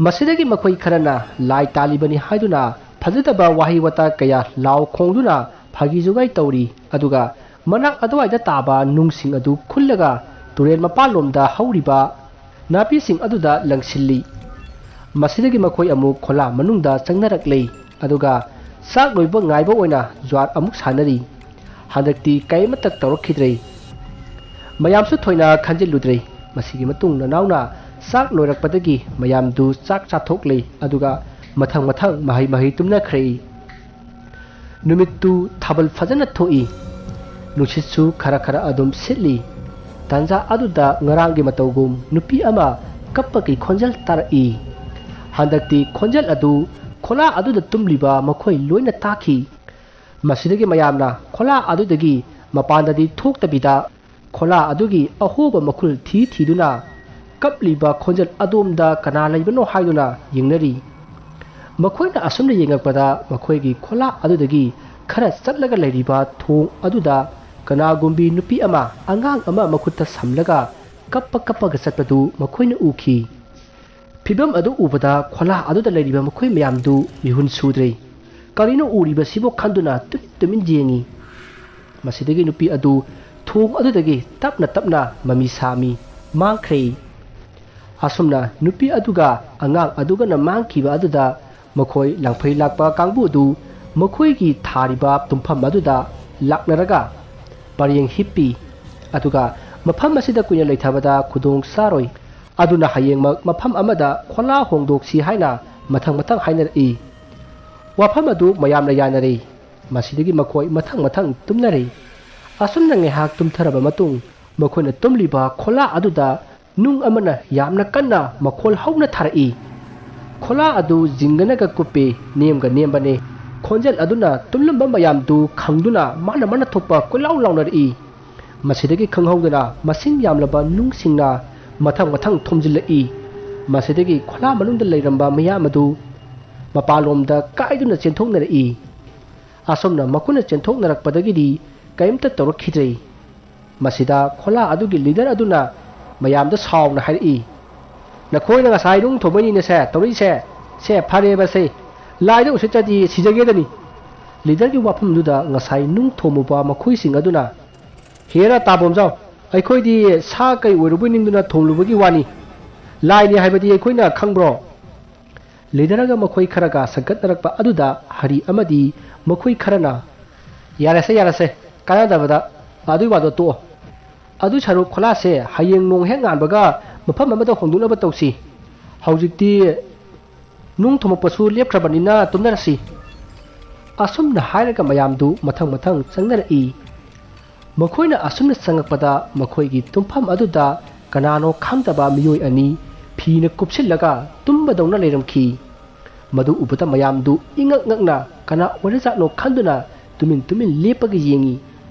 ꯃꯁꯤꯗꯒꯤ ꯃꯈꯣꯏ ꯈꯔꯅ ꯂꯥꯏ ꯇꯥꯜꯂꯤꯕꯅꯤ ꯍꯥꯏꯗꯨꯅ ꯐꯖꯗꯕ ꯋꯥꯍꯩ ꯋꯥꯇꯥ ꯀꯌꯥ ꯂꯥꯎ ꯈꯣꯡꯗꯨꯅ ꯐꯥꯒꯤ ꯖꯨꯒꯥꯏ ꯇꯧꯔꯤ ꯑꯗꯨꯒ ꯃꯅꯥꯛ ꯑꯗꯨꯋꯥꯏꯗ ꯇꯥꯕ ꯅꯨꯡꯁꯤꯡ ꯑꯗꯨ ꯈꯨꯜꯂꯒ ꯇꯨꯔꯦꯜ ꯃꯄꯥꯟꯂꯣꯝꯗ ꯍꯧꯔꯤꯕ ꯅꯥꯄꯤꯁꯤꯡ ꯑꯗꯨꯗ ꯂꯪꯁꯤꯜꯂꯤ ꯃꯁꯤꯗꯒꯤ ꯃꯈꯣꯏ ꯑꯃꯨꯛ ꯈꯣꯂꯥ ꯃꯅꯨꯡꯗ ꯆꯪꯅꯔꯛꯂꯦ ꯑꯗꯨꯒ ꯆꯥꯛ ꯂꯣꯏꯕ ꯉꯥꯏꯕ ꯑꯣꯏꯅ ꯖ꯭ꯋꯥꯔ ꯑꯃꯨꯛ ꯁꯥꯟꯅꯔꯤ ꯍꯟꯗꯛꯇꯤ ꯀꯩꯃꯠꯇ ꯇꯧꯔꯛꯈꯤꯗ꯭ꯔꯦ ꯃꯌꯥꯝꯁꯨ ꯊꯣꯏꯅ ꯈꯟꯖꯤꯜꯂꯨꯗ꯭ꯔꯦ ꯃꯁꯤꯒꯤ ꯃꯇꯨꯡ ꯅꯅꯥꯎꯅ ꯆꯥꯛ ꯂꯣꯏꯔꯛꯄꯗꯒꯤ ꯃꯌꯥꯝꯗꯨ ꯆꯥꯛ ꯆꯥꯊꯣꯛꯂꯦ ꯑꯗꯨꯒ ꯃꯊꯪ ꯃꯍꯩ ꯇꯨꯝꯅꯈ꯭ꯔꯦ ꯅꯨꯃꯤꯠꯇꯨ ꯊꯥꯕꯜ ꯐꯖꯅ ꯊꯣꯛꯏ ꯅꯨꯡꯁꯤꯠꯁꯨ ꯈꯔ ꯑꯗꯨꯝ ꯁꯤꯠꯂꯤ ꯇꯥꯟꯖꯥ ꯑꯗꯨꯗ ꯉꯔꯥꯡꯒꯤ ꯃꯇꯧꯒꯨꯝ ꯅꯨꯄꯤ ꯑꯃ ꯀꯞꯄꯒꯤ ꯈꯣꯟꯖꯦꯜ ꯇꯥꯔꯛꯏ ꯍꯟꯗꯛꯇꯤ ꯈꯣꯟꯖꯦꯜ ꯑꯗꯨ ꯈꯣꯂꯥ ꯑꯗꯨꯗ ꯇꯨꯝꯂꯤꯕ ꯃꯈꯣꯏ ꯂꯣꯏꯅ ꯇꯥꯈꯤ ꯃꯁꯤꯗꯒꯤ ꯃꯌꯥꯝꯅ ꯈꯣꯂꯥ ꯑꯗꯨꯗꯒꯤ ꯃꯄꯥꯟꯗꯗꯤ ꯊꯣꯛꯇꯕꯤꯗ ꯈꯣꯂꯥ ꯑꯗꯨꯒꯤ ꯑꯍꯣꯕ ꯃꯈꯨꯜ ꯊꯤꯗꯨꯅ ꯀꯞꯂꯤꯕ ꯈꯣꯟꯖꯦꯜ ꯑꯗꯣꯝꯗ ꯀꯅꯥ ꯂꯩꯕꯅꯣ ꯍꯥꯏꯗꯨꯅ ꯌꯦꯡꯅꯔꯤ ꯃꯈꯣꯏꯅ ꯑꯁꯨꯝꯅ ꯌꯦꯡꯉꯛꯄꯗ ꯃꯈꯣꯏꯒꯤ ꯈꯣꯂꯥ ꯑꯗꯨꯗꯒꯤ ꯈꯔ ꯆꯠꯂꯒ ꯂꯩꯔꯤꯕ ꯊꯣꯡ ꯑꯗꯨꯗ ꯀꯅꯥꯒꯨꯝꯕꯤ ꯅꯨꯄꯤ ꯑꯃ ꯑꯉꯥꯡ ꯑꯃ ꯃꯈꯨꯠꯇ ꯁꯝꯂꯒ ꯀꯞꯄꯒ ꯆꯠꯄꯗꯨ ꯃꯈꯣꯏꯅ ꯎꯈꯤ ꯐꯤꯕꯝ ꯑꯗꯨ ꯎꯕꯗ ꯈꯣꯂꯥ ꯑꯗꯨꯗ ꯂꯩꯔꯤꯕ ꯃꯈꯣꯏ ꯃꯌꯥꯝꯗꯨ ꯃꯤꯍꯨꯟ ꯁꯨꯗ꯭ꯔꯦ ꯀꯔꯤꯅꯣ ꯎꯔꯤꯕꯁꯤꯕꯨ ꯈꯟꯗꯨꯅ ꯇꯨꯃꯤꯟ ꯌꯦꯡꯉꯤ ꯃꯁꯤꯗꯒꯤ ꯅꯨꯄꯤ ꯑꯗꯨ ꯊꯣꯡ ꯑꯗꯨꯗꯒꯤ ꯇꯞꯅ ꯃꯃꯤ ꯁꯥꯃꯤ ꯃꯥꯡꯈ꯭ꯔꯦ ꯑꯁꯨꯝꯅ ꯅꯨꯄꯤ ꯑꯗꯨꯒ ꯑꯉꯥꯡ ꯑꯗꯨꯒꯅ ꯃꯥꯡꯈꯤꯕ ꯑꯗꯨꯗ ꯃꯈꯣꯏ ꯂꯥꯡꯐꯩ ꯂꯥꯛꯄ ꯀꯥꯡꯕꯨ ꯑꯗꯨ ꯃꯈꯣꯏꯒꯤ ꯊꯥꯔꯤꯕ ꯇꯨꯝꯐꯝ ꯑꯗꯨꯗ ꯂꯥꯛꯅꯔꯒ ꯄꯔꯦꯡ ꯍꯤꯞꯄꯤ ꯑꯗꯨꯒ ꯃꯐꯝ ꯑꯁꯤꯗ ꯀꯨꯏꯅ ꯂꯩꯊꯕꯗ ꯈꯨꯗꯣꯡ ꯆꯥꯔꯣꯏ ꯑꯗꯨꯅ ꯍꯌꯦꯡꯃꯛ ꯃꯐꯝ ꯑꯃꯗ ꯈꯣꯂꯥ ꯍꯣꯡꯗꯣꯛꯁꯤ ꯍꯥꯏꯅ ꯃꯊꯪ ꯍꯥꯏꯅꯔꯛꯏ ꯋꯥꯐꯝ ꯑꯗꯨ ꯃꯌꯥꯝꯅ ꯌꯥꯅꯔꯦ ꯃꯁꯤꯗꯒꯤ ꯃꯈꯣꯏ ꯃꯊꯪ ꯇꯨꯝꯅꯔꯦ ꯑꯁꯨꯝꯅ ꯉꯥꯏꯍꯥꯛ ꯇꯨꯝꯊꯔꯕ ꯃꯇꯨꯡ ꯃꯈꯣꯏꯅ ꯇꯨꯝꯂꯤꯕ ꯈꯣꯂꯥ ꯑꯗꯨꯗ ꯅꯨꯡ ꯑꯃꯅ ꯌꯥꯝꯅ ꯀꯟꯅ ꯃꯈꯣꯜ ꯍꯧꯅ ꯊꯥꯔꯛꯏ ꯈꯣꯂꯥ ꯑꯗꯨ ꯖꯤꯡꯒꯅꯒ ꯀꯨꯞꯄꯤ ꯅꯦꯝꯒ ꯅꯦꯝꯕꯅꯤ ꯈꯣꯟꯖꯦꯜ ꯑꯗꯨꯅ ꯇꯨꯝꯂꯝꯕ ꯃꯌꯥꯝꯗꯨ ꯈꯪꯗꯨꯅ ꯃꯥꯅ ꯊꯣꯛꯄ ꯀꯣꯏꯂꯥꯎ ꯂꯥꯎꯅꯔꯛꯏ ꯃꯁꯤꯗꯒꯤ ꯈꯪꯍꯧꯗꯅ ꯃꯁꯤꯡ ꯌꯥꯝꯂꯕ ꯅꯨꯡꯁꯤꯡꯅ ꯃꯊꯪ ꯊꯣꯝꯖꯤꯜꯂꯛꯏ ꯃꯁꯤꯗꯒꯤ ꯈꯣꯂꯥ ꯃꯅꯨꯡꯗ ꯂꯩꯔꯝꯕ ꯃꯤꯌꯥꯝ ꯑꯗꯨ ꯃꯄꯥꯟꯂꯣꯝꯗ ꯀꯥꯏꯗꯨꯅ ꯆꯦꯟꯊꯣꯛꯅꯔꯛꯏ ꯑꯁꯣꯝꯅ ꯃꯈꯣꯏꯅ ꯆꯦꯟꯊꯣꯛꯅꯔꯛꯄꯗꯒꯤꯗꯤ ꯀꯔꯤꯝꯇ ꯇꯧꯔꯛꯈꯤꯗ꯭ꯔꯦ ꯃꯁꯤꯗ ꯈꯣꯂꯥ ꯑꯗꯨꯒꯤ ꯂꯤꯗꯔ ꯑꯗꯨꯅ ꯃꯌꯥꯝꯗ ꯁꯥꯎꯅ ꯍꯥꯏꯔꯛꯏ ꯅꯈꯣꯏꯅ ꯉꯁꯥꯏ ꯅꯨꯡ ꯊꯣꯝꯕꯩꯅꯤꯅꯦ ꯇꯧꯔꯛꯏꯁꯦ ꯁꯦ ꯐꯔꯦꯕꯁꯦ ꯂꯥꯏꯗ ꯎꯁꯤꯠꯇ꯭ꯔꯗꯤ ꯁꯤꯖꯒꯦꯗꯅꯤ ꯂꯤꯗꯔꯒꯤ ꯋꯥꯐꯝꯗꯨꯗ ꯉꯁꯥꯏ ꯅꯨꯡ ꯊꯣꯝꯃꯨꯕ ꯃꯈꯣꯏꯁꯤꯡ ꯑꯗꯨꯅ ꯍꯦꯔꯥ ꯇꯥꯕꯣꯝꯖꯥꯎ ꯑꯩꯈꯣꯏꯗꯤ ꯁꯥ ꯀꯩ ꯑꯣꯏꯔꯨꯕꯩ ꯅꯤꯡꯗꯨꯅ ꯊꯣꯝꯂꯨꯕꯒꯤ ꯋꯥꯅꯤ ꯂꯥꯏꯅꯤ ꯍꯥꯏꯕꯗꯤ ꯑꯩꯈꯣꯏꯅ ꯈꯪꯕ꯭ꯔꯣ ꯂꯤꯗꯔꯒ ꯃꯈꯣꯏ ꯈꯔꯒ ꯁꯟꯒꯠꯅꯔꯛꯄ ꯑꯗꯨꯗ ꯍꯔꯤ ꯑꯃꯗꯤ ꯃꯈꯣꯏ ꯈꯔꯅ ꯌꯥꯔꯁꯦ ꯀꯥꯟꯅꯗꯕꯗ ꯑꯗꯨꯏ ꯋꯥꯗꯣ ꯇꯣꯛꯑꯣ ꯑꯗꯨ ꯁꯔꯨꯛ ꯈꯣꯂꯥꯁꯦ ꯍꯌꯦꯡ ꯅꯣꯡ ꯍꯦꯛ ꯉꯥꯟꯕꯒ ꯃꯐꯝ ꯑꯃꯗ ꯍꯣꯡꯗꯣꯛꯅꯕ ꯇꯧꯁꯤ ꯍꯧꯖꯤꯛꯇꯤ ꯅꯨꯡ ꯊꯣꯝꯃꯛꯄꯁꯨ ꯂꯦꯞꯈ꯭ꯔꯕꯅꯤꯅ ꯇꯨꯝꯅꯔꯁꯤ ꯑꯁꯨꯝꯅ ꯍꯥꯏꯔꯒ ꯃꯌꯥꯝꯗꯨ ꯃꯊꯪ ꯆꯪꯅꯔꯛꯏ ꯃꯈꯣꯏꯅ ꯑꯁꯨꯝꯅ ꯆꯪꯉꯛꯄꯗ ꯃꯈꯣꯏꯒꯤ ꯇꯨꯝꯐꯝ ꯑꯗꯨꯗ ꯀꯅꯥꯅꯣ ꯈꯪꯗꯕ ꯃꯤꯑꯣꯏ ꯑꯅꯤ ꯐꯤꯅ ꯀꯨꯞꯁꯤꯜꯂꯒ ꯇꯨꯝꯕꯗꯧꯅ ꯂꯩꯔꯝꯈꯤ ꯃꯗꯨ ꯎꯕꯗ ꯃꯌꯥꯝꯗꯨ ꯏꯉꯛ ꯉꯛꯅ ꯀꯅꯥ ꯑꯣꯏꯔꯖꯥꯠꯅꯣ ꯈꯟꯗꯨꯅ ꯇꯨꯃꯤꯟ ꯂꯦꯞꯄꯒ ꯌꯦꯡꯉꯤ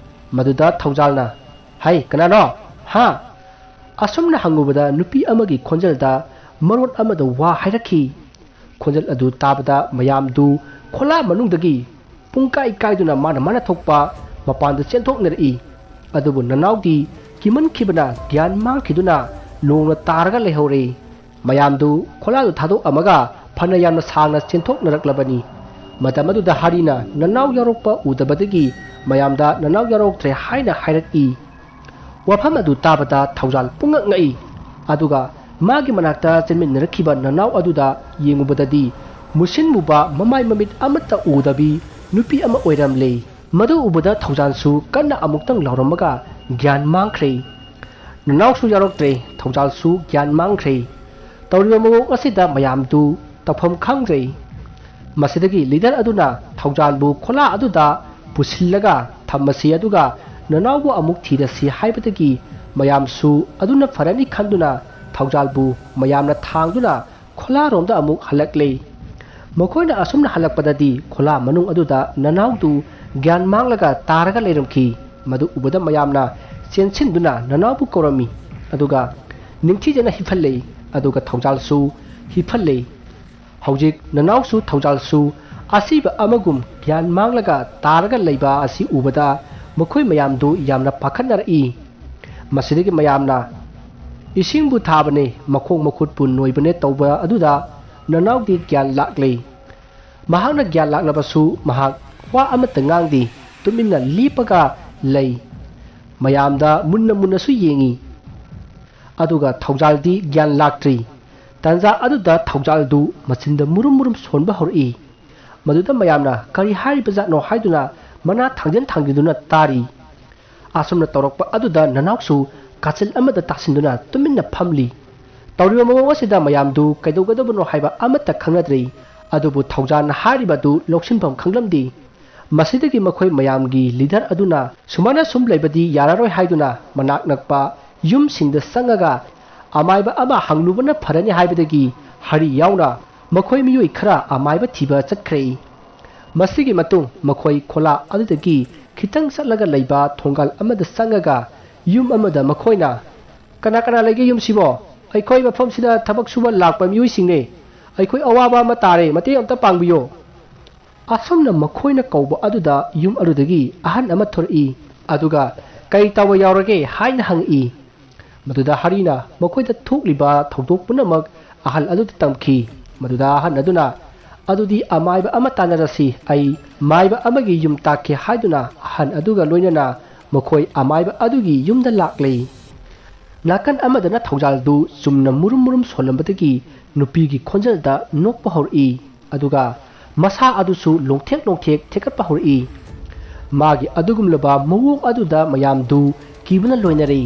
ꯃꯗꯨꯗ ꯊꯧꯖꯥꯜꯅ ꯍꯩ ꯀꯅꯥꯅꯣ ꯍꯥ ꯑꯁꯨꯝꯅ ꯍꯪꯉꯨꯕꯗ ꯅꯨꯄꯤ ꯑꯃꯒꯤ ꯈꯣꯟꯖꯦꯜꯗ ꯃꯔꯣꯟ ꯑꯃꯗ ꯋꯥ ꯍꯥꯏꯔꯛꯈꯤ ꯈꯣꯟꯖꯦꯜ ꯑꯗꯨ ꯇꯥꯕꯗ ꯃꯌꯥꯝꯗꯨ ꯈꯣꯂꯥ ꯃꯅꯨꯡꯗꯒꯤ ꯄꯨꯡꯀꯥꯏ ꯀꯥꯏꯗꯨꯅ ꯃꯥꯅ ꯊꯣꯛꯄ ꯃꯄꯥꯟꯗ ꯆꯦꯟꯊꯣꯛꯅꯔꯛꯏ ꯑꯗꯨꯕꯨ ꯅꯅꯥꯎꯗꯤ ꯀꯤꯃꯟꯈꯤꯕꯅ ꯒ꯭ꯌꯥꯟ ꯃꯥꯡꯈꯤꯗꯨꯅ ꯂꯣꯡꯅ ꯇꯥꯔꯒ ꯂꯩꯍꯧꯔꯦ ꯃꯌꯥꯝꯗꯨ ꯈꯣꯂꯥꯗꯨ ꯊꯥꯗꯣꯛꯑꯝꯃꯒ ꯐꯅ ꯌꯥꯝꯅ ꯁꯥꯡꯅ ꯆꯦꯟꯊꯣꯛꯅꯔꯛꯂꯕꯅꯤ ꯃꯇꯝ ꯑꯗꯨꯗ ꯍꯔꯤꯅ ꯅꯅꯥꯎ ꯌꯥꯎꯔꯛꯄ ꯎꯗꯕꯗꯒꯤ ꯃꯌꯥꯝꯗ ꯅꯅꯥꯎ ꯌꯥꯎꯔꯛꯇ꯭ꯔꯦ ꯍꯥꯏꯅ ꯍꯥꯏꯔꯛꯏ ꯋꯥꯐꯝ ꯑꯗꯨ ꯇꯥꯕꯗ ꯊꯧꯖꯥꯜ ꯄꯨꯡꯉꯛ ꯉꯛꯏ ꯑꯗꯨꯒ ꯃꯥꯒꯤ ꯃꯅꯥꯛꯇ ꯆꯦꯟꯃꯤꯟꯅꯔꯛꯈꯤꯕ ꯅꯅꯥꯎ ꯑꯗꯨꯗ ꯌꯦꯡꯉꯨꯕꯗꯗꯤ ꯃꯨꯁꯤꯟ ꯃꯨꯕ ꯃꯃꯥꯏ ꯃꯃꯤꯠ ꯑꯃꯠꯇ ꯎꯗꯕꯤ ꯅꯨꯄꯤ ꯑꯃ ꯑꯣꯏꯔꯝꯂꯦ ꯃꯗꯨ ꯎꯕꯗ ꯊꯧꯖꯥꯜꯁꯨ ꯀꯟꯅ ꯑꯃꯨꯛꯇꯪ ꯂꯥꯎꯔꯝꯃꯒ ꯒ꯭ꯌꯥꯟ ꯃꯥꯡꯈ꯭ꯔꯦ ꯅꯅꯥꯎꯁꯨ ꯌꯥꯎꯔꯛꯇ꯭ꯔꯦ ꯊꯧꯖꯥꯜꯁꯨ ꯒ꯭ꯌꯥꯟ ꯃꯥꯡꯈ꯭ꯔꯦ ꯇꯧꯔꯤꯕ ꯃꯑꯣꯡ ꯑꯁꯤꯗ ꯃꯌꯥꯝꯗꯨ ꯇꯧꯐꯝ ꯈꯪꯗ꯭ꯔꯦ ꯃꯁꯤꯗꯒꯤ ꯂꯤꯗꯔ ꯑꯗꯨꯅ ꯊꯧꯖꯥꯜꯕꯨ ꯈꯣꯂꯥ ꯑꯗꯨꯗ ꯄꯨꯁꯤꯜꯂꯒ ꯊꯝꯃꯁꯤ ꯑꯗꯨꯒ ꯅꯅꯥꯎꯕꯨ ꯑꯃꯨꯛ ꯊꯤꯔꯁꯤ ꯍꯥꯏꯕꯗꯒꯤ ꯃꯌꯥꯝꯁꯨ ꯑꯗꯨꯅ ꯐꯔꯅꯤ ꯈꯟꯗꯨꯅ ꯊꯧꯖꯥꯜꯕꯨ ꯃꯌꯥꯝꯅ ꯊꯥꯡꯗꯨꯅ ꯈꯣꯂꯥꯔꯣꯝꯗ ꯑꯃꯨꯛ ꯍꯜꯂꯛꯂꯦ ꯃꯈꯣꯏꯅ ꯑꯁꯨꯝꯅ ꯍꯜꯂꯛꯄꯗꯗꯤ ꯈꯣꯂꯥ ꯃꯅꯨꯡ ꯑꯗꯨꯗ ꯅꯅꯥꯎꯗꯨ ꯒ꯭ꯌꯥꯟ ꯃꯥꯡꯂꯒ ꯇꯥꯔꯒ ꯂꯩꯔꯝꯈꯤ ꯃꯗꯨ ꯎꯕꯗ ꯃꯌꯥꯝꯅ ꯆꯦꯟꯁꯤꯟꯗꯨꯅ ꯅꯅꯥꯎꯕꯨ ꯀꯧꯔꯝꯃꯤ ꯑꯗꯨꯒ ꯅꯤꯡꯊꯤꯖꯅ ꯍꯤꯞꯍꯜꯂꯦ ꯑꯗꯨꯒ ꯊꯧꯖꯥꯜꯁꯨ ꯍꯤꯞꯍꯜꯂꯦ ꯍꯧꯖꯤꯛ ꯅꯅꯥꯎꯁꯨ ꯊꯧꯖꯥꯜꯁꯨ ꯑꯁꯤꯕ ꯑꯃꯒꯨꯝ ꯒ꯭ꯌꯥꯟ ꯃꯥꯡꯂꯒ ꯇꯥꯔꯒ ꯂꯩꯕ ꯑꯁꯤ ꯎꯕꯗ ꯃꯈꯣꯏ ꯃꯌꯥꯝꯗꯨ ꯌꯥꯝꯅ ꯄꯥꯈꯠꯅꯔꯛꯏ ꯃꯁꯤꯗꯒꯤ ꯃꯌꯥꯝꯅ ꯏꯁꯤꯡꯕꯨ ꯊꯥꯕꯅꯦ ꯃꯈꯣꯡ ꯃꯈꯨꯠꯄꯨ ꯅꯣꯏꯕꯅꯦ ꯇꯧꯕ ꯑꯗꯨꯗ ꯅꯅꯥꯎꯗꯤ ꯒ꯭ꯌꯥꯟ ꯂꯥꯛꯂꯦ ꯃꯍꯥꯛꯅ ꯒ꯭ꯌꯥꯟ ꯂꯥꯛꯂꯕꯁꯨ ꯃꯍꯥꯛ ꯋꯥ ꯑꯃꯠꯇ ꯉꯥꯡꯗꯦ ꯇꯨꯃꯤꯟꯅ ꯂꯦꯞꯄꯒ ꯂꯩ ꯃꯌꯥꯝꯗ ꯃꯨꯟꯅꯁꯨ ꯌꯦꯡꯉꯤ ꯑꯗꯨꯒ ꯊꯧꯖꯥꯜꯗꯤ ꯒ꯭ꯌꯥꯟ ꯂꯥꯛꯇ꯭ꯔꯤ ꯇꯥꯟꯖꯥ ꯑꯗꯨꯗ ꯊꯧꯖꯥꯜꯗꯨ ꯃꯆꯤꯟꯗ मुरुम ꯁꯣꯟꯕ ꯍꯧꯔꯛꯏ ꯃꯗꯨꯗ ꯃꯌꯥꯝꯅ ꯀꯔꯤ ꯍꯥꯏꯔꯤꯕꯖꯥꯠꯅꯣ ꯍꯥꯏꯗꯨꯅ ꯃꯅꯥ ꯊꯥꯡꯖꯤꯟꯗꯨꯅ ꯇꯥꯔꯤ ꯑꯁꯨꯝꯅ ꯇꯧꯔꯛꯄ ꯑꯗꯨꯗ ꯅꯅꯥꯎꯁꯨ ꯀꯥꯆꯤꯜ ꯑꯃꯗ ꯇꯥꯁꯤꯟꯗꯨꯅ ꯇꯨꯃꯤꯟꯅ ꯐꯝꯂꯤ ꯇꯧꯔꯤꯕ ꯃꯑꯣꯡ ꯑꯁꯤꯗ ꯃꯌꯥꯝꯗꯨ ꯀꯩꯗꯧꯒꯗꯕꯅꯣ ꯍꯥꯏꯕ ꯑꯃꯠꯇ ꯈꯪꯅꯗ꯭ꯔꯤ ꯑꯗꯨꯕꯨ ꯊꯧꯖꯥꯜꯅ ꯍꯥꯏꯔꯤꯕꯗꯨ ꯂꯧꯁꯤꯟꯐꯝ ꯈꯪꯂꯝꯗꯦ ꯃꯁꯤꯗꯒꯤ ꯃꯈꯣꯏ ꯃꯌꯥꯝꯒꯤ ꯂꯤꯗꯔ ꯑꯗꯨꯅ ꯁꯨꯃꯥꯏꯅ ꯁꯨꯝ ꯂꯩꯕꯗꯤ ꯌꯥꯔꯔꯣꯏ ꯍꯥꯏꯗꯨꯅ ꯃꯅꯥꯛ ꯅꯛꯄ ꯌꯨꯝꯁꯤꯡꯗ ꯆꯪꯉꯒ ꯑꯃꯥꯏꯕ ꯑꯃ ꯍꯪꯂꯨꯕꯅ ꯐꯔꯅꯤ ꯍꯥꯏꯕꯗꯒꯤ ꯍꯔꯤ ꯌꯥꯎꯅ ꯃꯈꯣꯏ ꯃꯤꯑꯣꯏ ꯈꯔ ꯑꯃꯥꯏꯕ ꯊꯤꯕ ꯆꯠꯈ꯭ꯔꯦ ꯃꯁꯤꯒꯤ ꯃꯇꯨꯡ ꯃꯈꯣꯏ ꯈꯣꯂꯥ ꯑꯗꯨꯗꯒꯤ ꯈꯤꯇꯪ ꯆꯠꯂꯒ ꯂꯩꯕ ꯊꯣꯡꯒꯥꯜ ꯑꯃꯗ ꯆꯪꯉꯒ ꯌꯨꯝ ꯑꯃꯗ ꯃꯈꯣꯏꯅ ꯀꯅꯥ ꯂꯩꯒꯦ ꯌꯨꯝꯁꯤꯕꯣ ꯑꯩꯈꯣꯏ ꯃꯐꯝꯁꯤꯗ ꯊꯕꯛ ꯁꯨꯕ ꯂꯥꯛꯄ ꯃꯤꯑꯣꯏꯁꯤꯡꯅꯦ ꯑꯩꯈꯣꯏ ꯑꯋꯥꯕ ꯑꯃ ꯇꯥꯔꯦ ꯃꯇꯦꯡ ꯑꯝꯇ ꯄꯥꯡꯕꯤꯌꯣ ꯑꯁꯨꯝꯅ ꯃꯈꯣꯏꯅ ꯀꯧꯕ ꯑꯗꯨꯗ ꯌꯨꯝ ꯑꯗꯨꯗꯒꯤ ꯑꯍꯟ ꯑꯃ ꯊꯣꯔꯛꯏ ꯑꯗꯨꯒ ꯀꯩ ꯇꯧꯕ ꯌꯥꯎꯔꯒꯦ ꯍꯥꯏꯅ ꯍꯪꯉꯛꯏ ꯃꯗꯨꯗ ꯍꯔꯤꯅ ꯃꯈꯣꯏꯗ ꯊꯣꯛꯂꯤꯕ ꯊꯧꯗꯣꯛ ꯄꯨꯝꯅꯃꯛ ꯑꯍꯜ ꯑꯗꯨꯗ ꯇꯝꯈꯤ ꯃꯗꯨꯗ ꯑꯍꯟ ꯑꯗꯨꯅ ꯑꯗꯨꯗꯤ ꯑꯃꯥꯏꯕ ꯑꯃ ꯇꯥꯟꯅꯔꯁꯤ ꯑꯩ ꯃꯥꯏꯕ ꯑꯃꯒꯤ ꯌꯨꯝ ꯇꯥꯛꯀꯦ ꯍꯥꯏꯗꯨꯅ ꯑꯍꯟ ꯑꯗꯨꯒ ꯂꯣꯏꯅꯅ ꯃꯈꯣꯏ ꯑꯃꯥꯏꯕ ꯑꯗꯨꯒꯤ ꯌꯨꯝꯗ ꯂꯥꯛꯂꯦ ꯅꯥꯀꯟ ꯑꯃꯗꯅ ꯊꯧꯖꯥꯜꯗꯨ ꯆꯨꯝꯅ मुरुम ꯁꯣꯜꯂꯝꯕꯗꯒꯤ ꯅꯨꯄꯤꯒꯤ ꯈꯣꯟꯖꯦꯜꯗ ꯅꯣꯛꯄ ꯍꯧꯔꯛꯏ ꯑꯗꯨꯒ ꯃꯁꯥ ꯑꯗꯨꯁꯨ ꯂꯣꯡꯊꯦꯛ ꯊꯦꯛꯀꯠꯄ ꯍꯧꯔꯛꯏ ꯃꯥꯒꯤ ꯑꯗꯨꯒꯨꯝꯂꯕ ꯃꯑꯣꯡ ꯑꯗꯨꯗ ꯃꯌꯥꯝꯗꯨ ꯀꯤꯕꯅ ꯂꯣꯏꯅꯔꯦ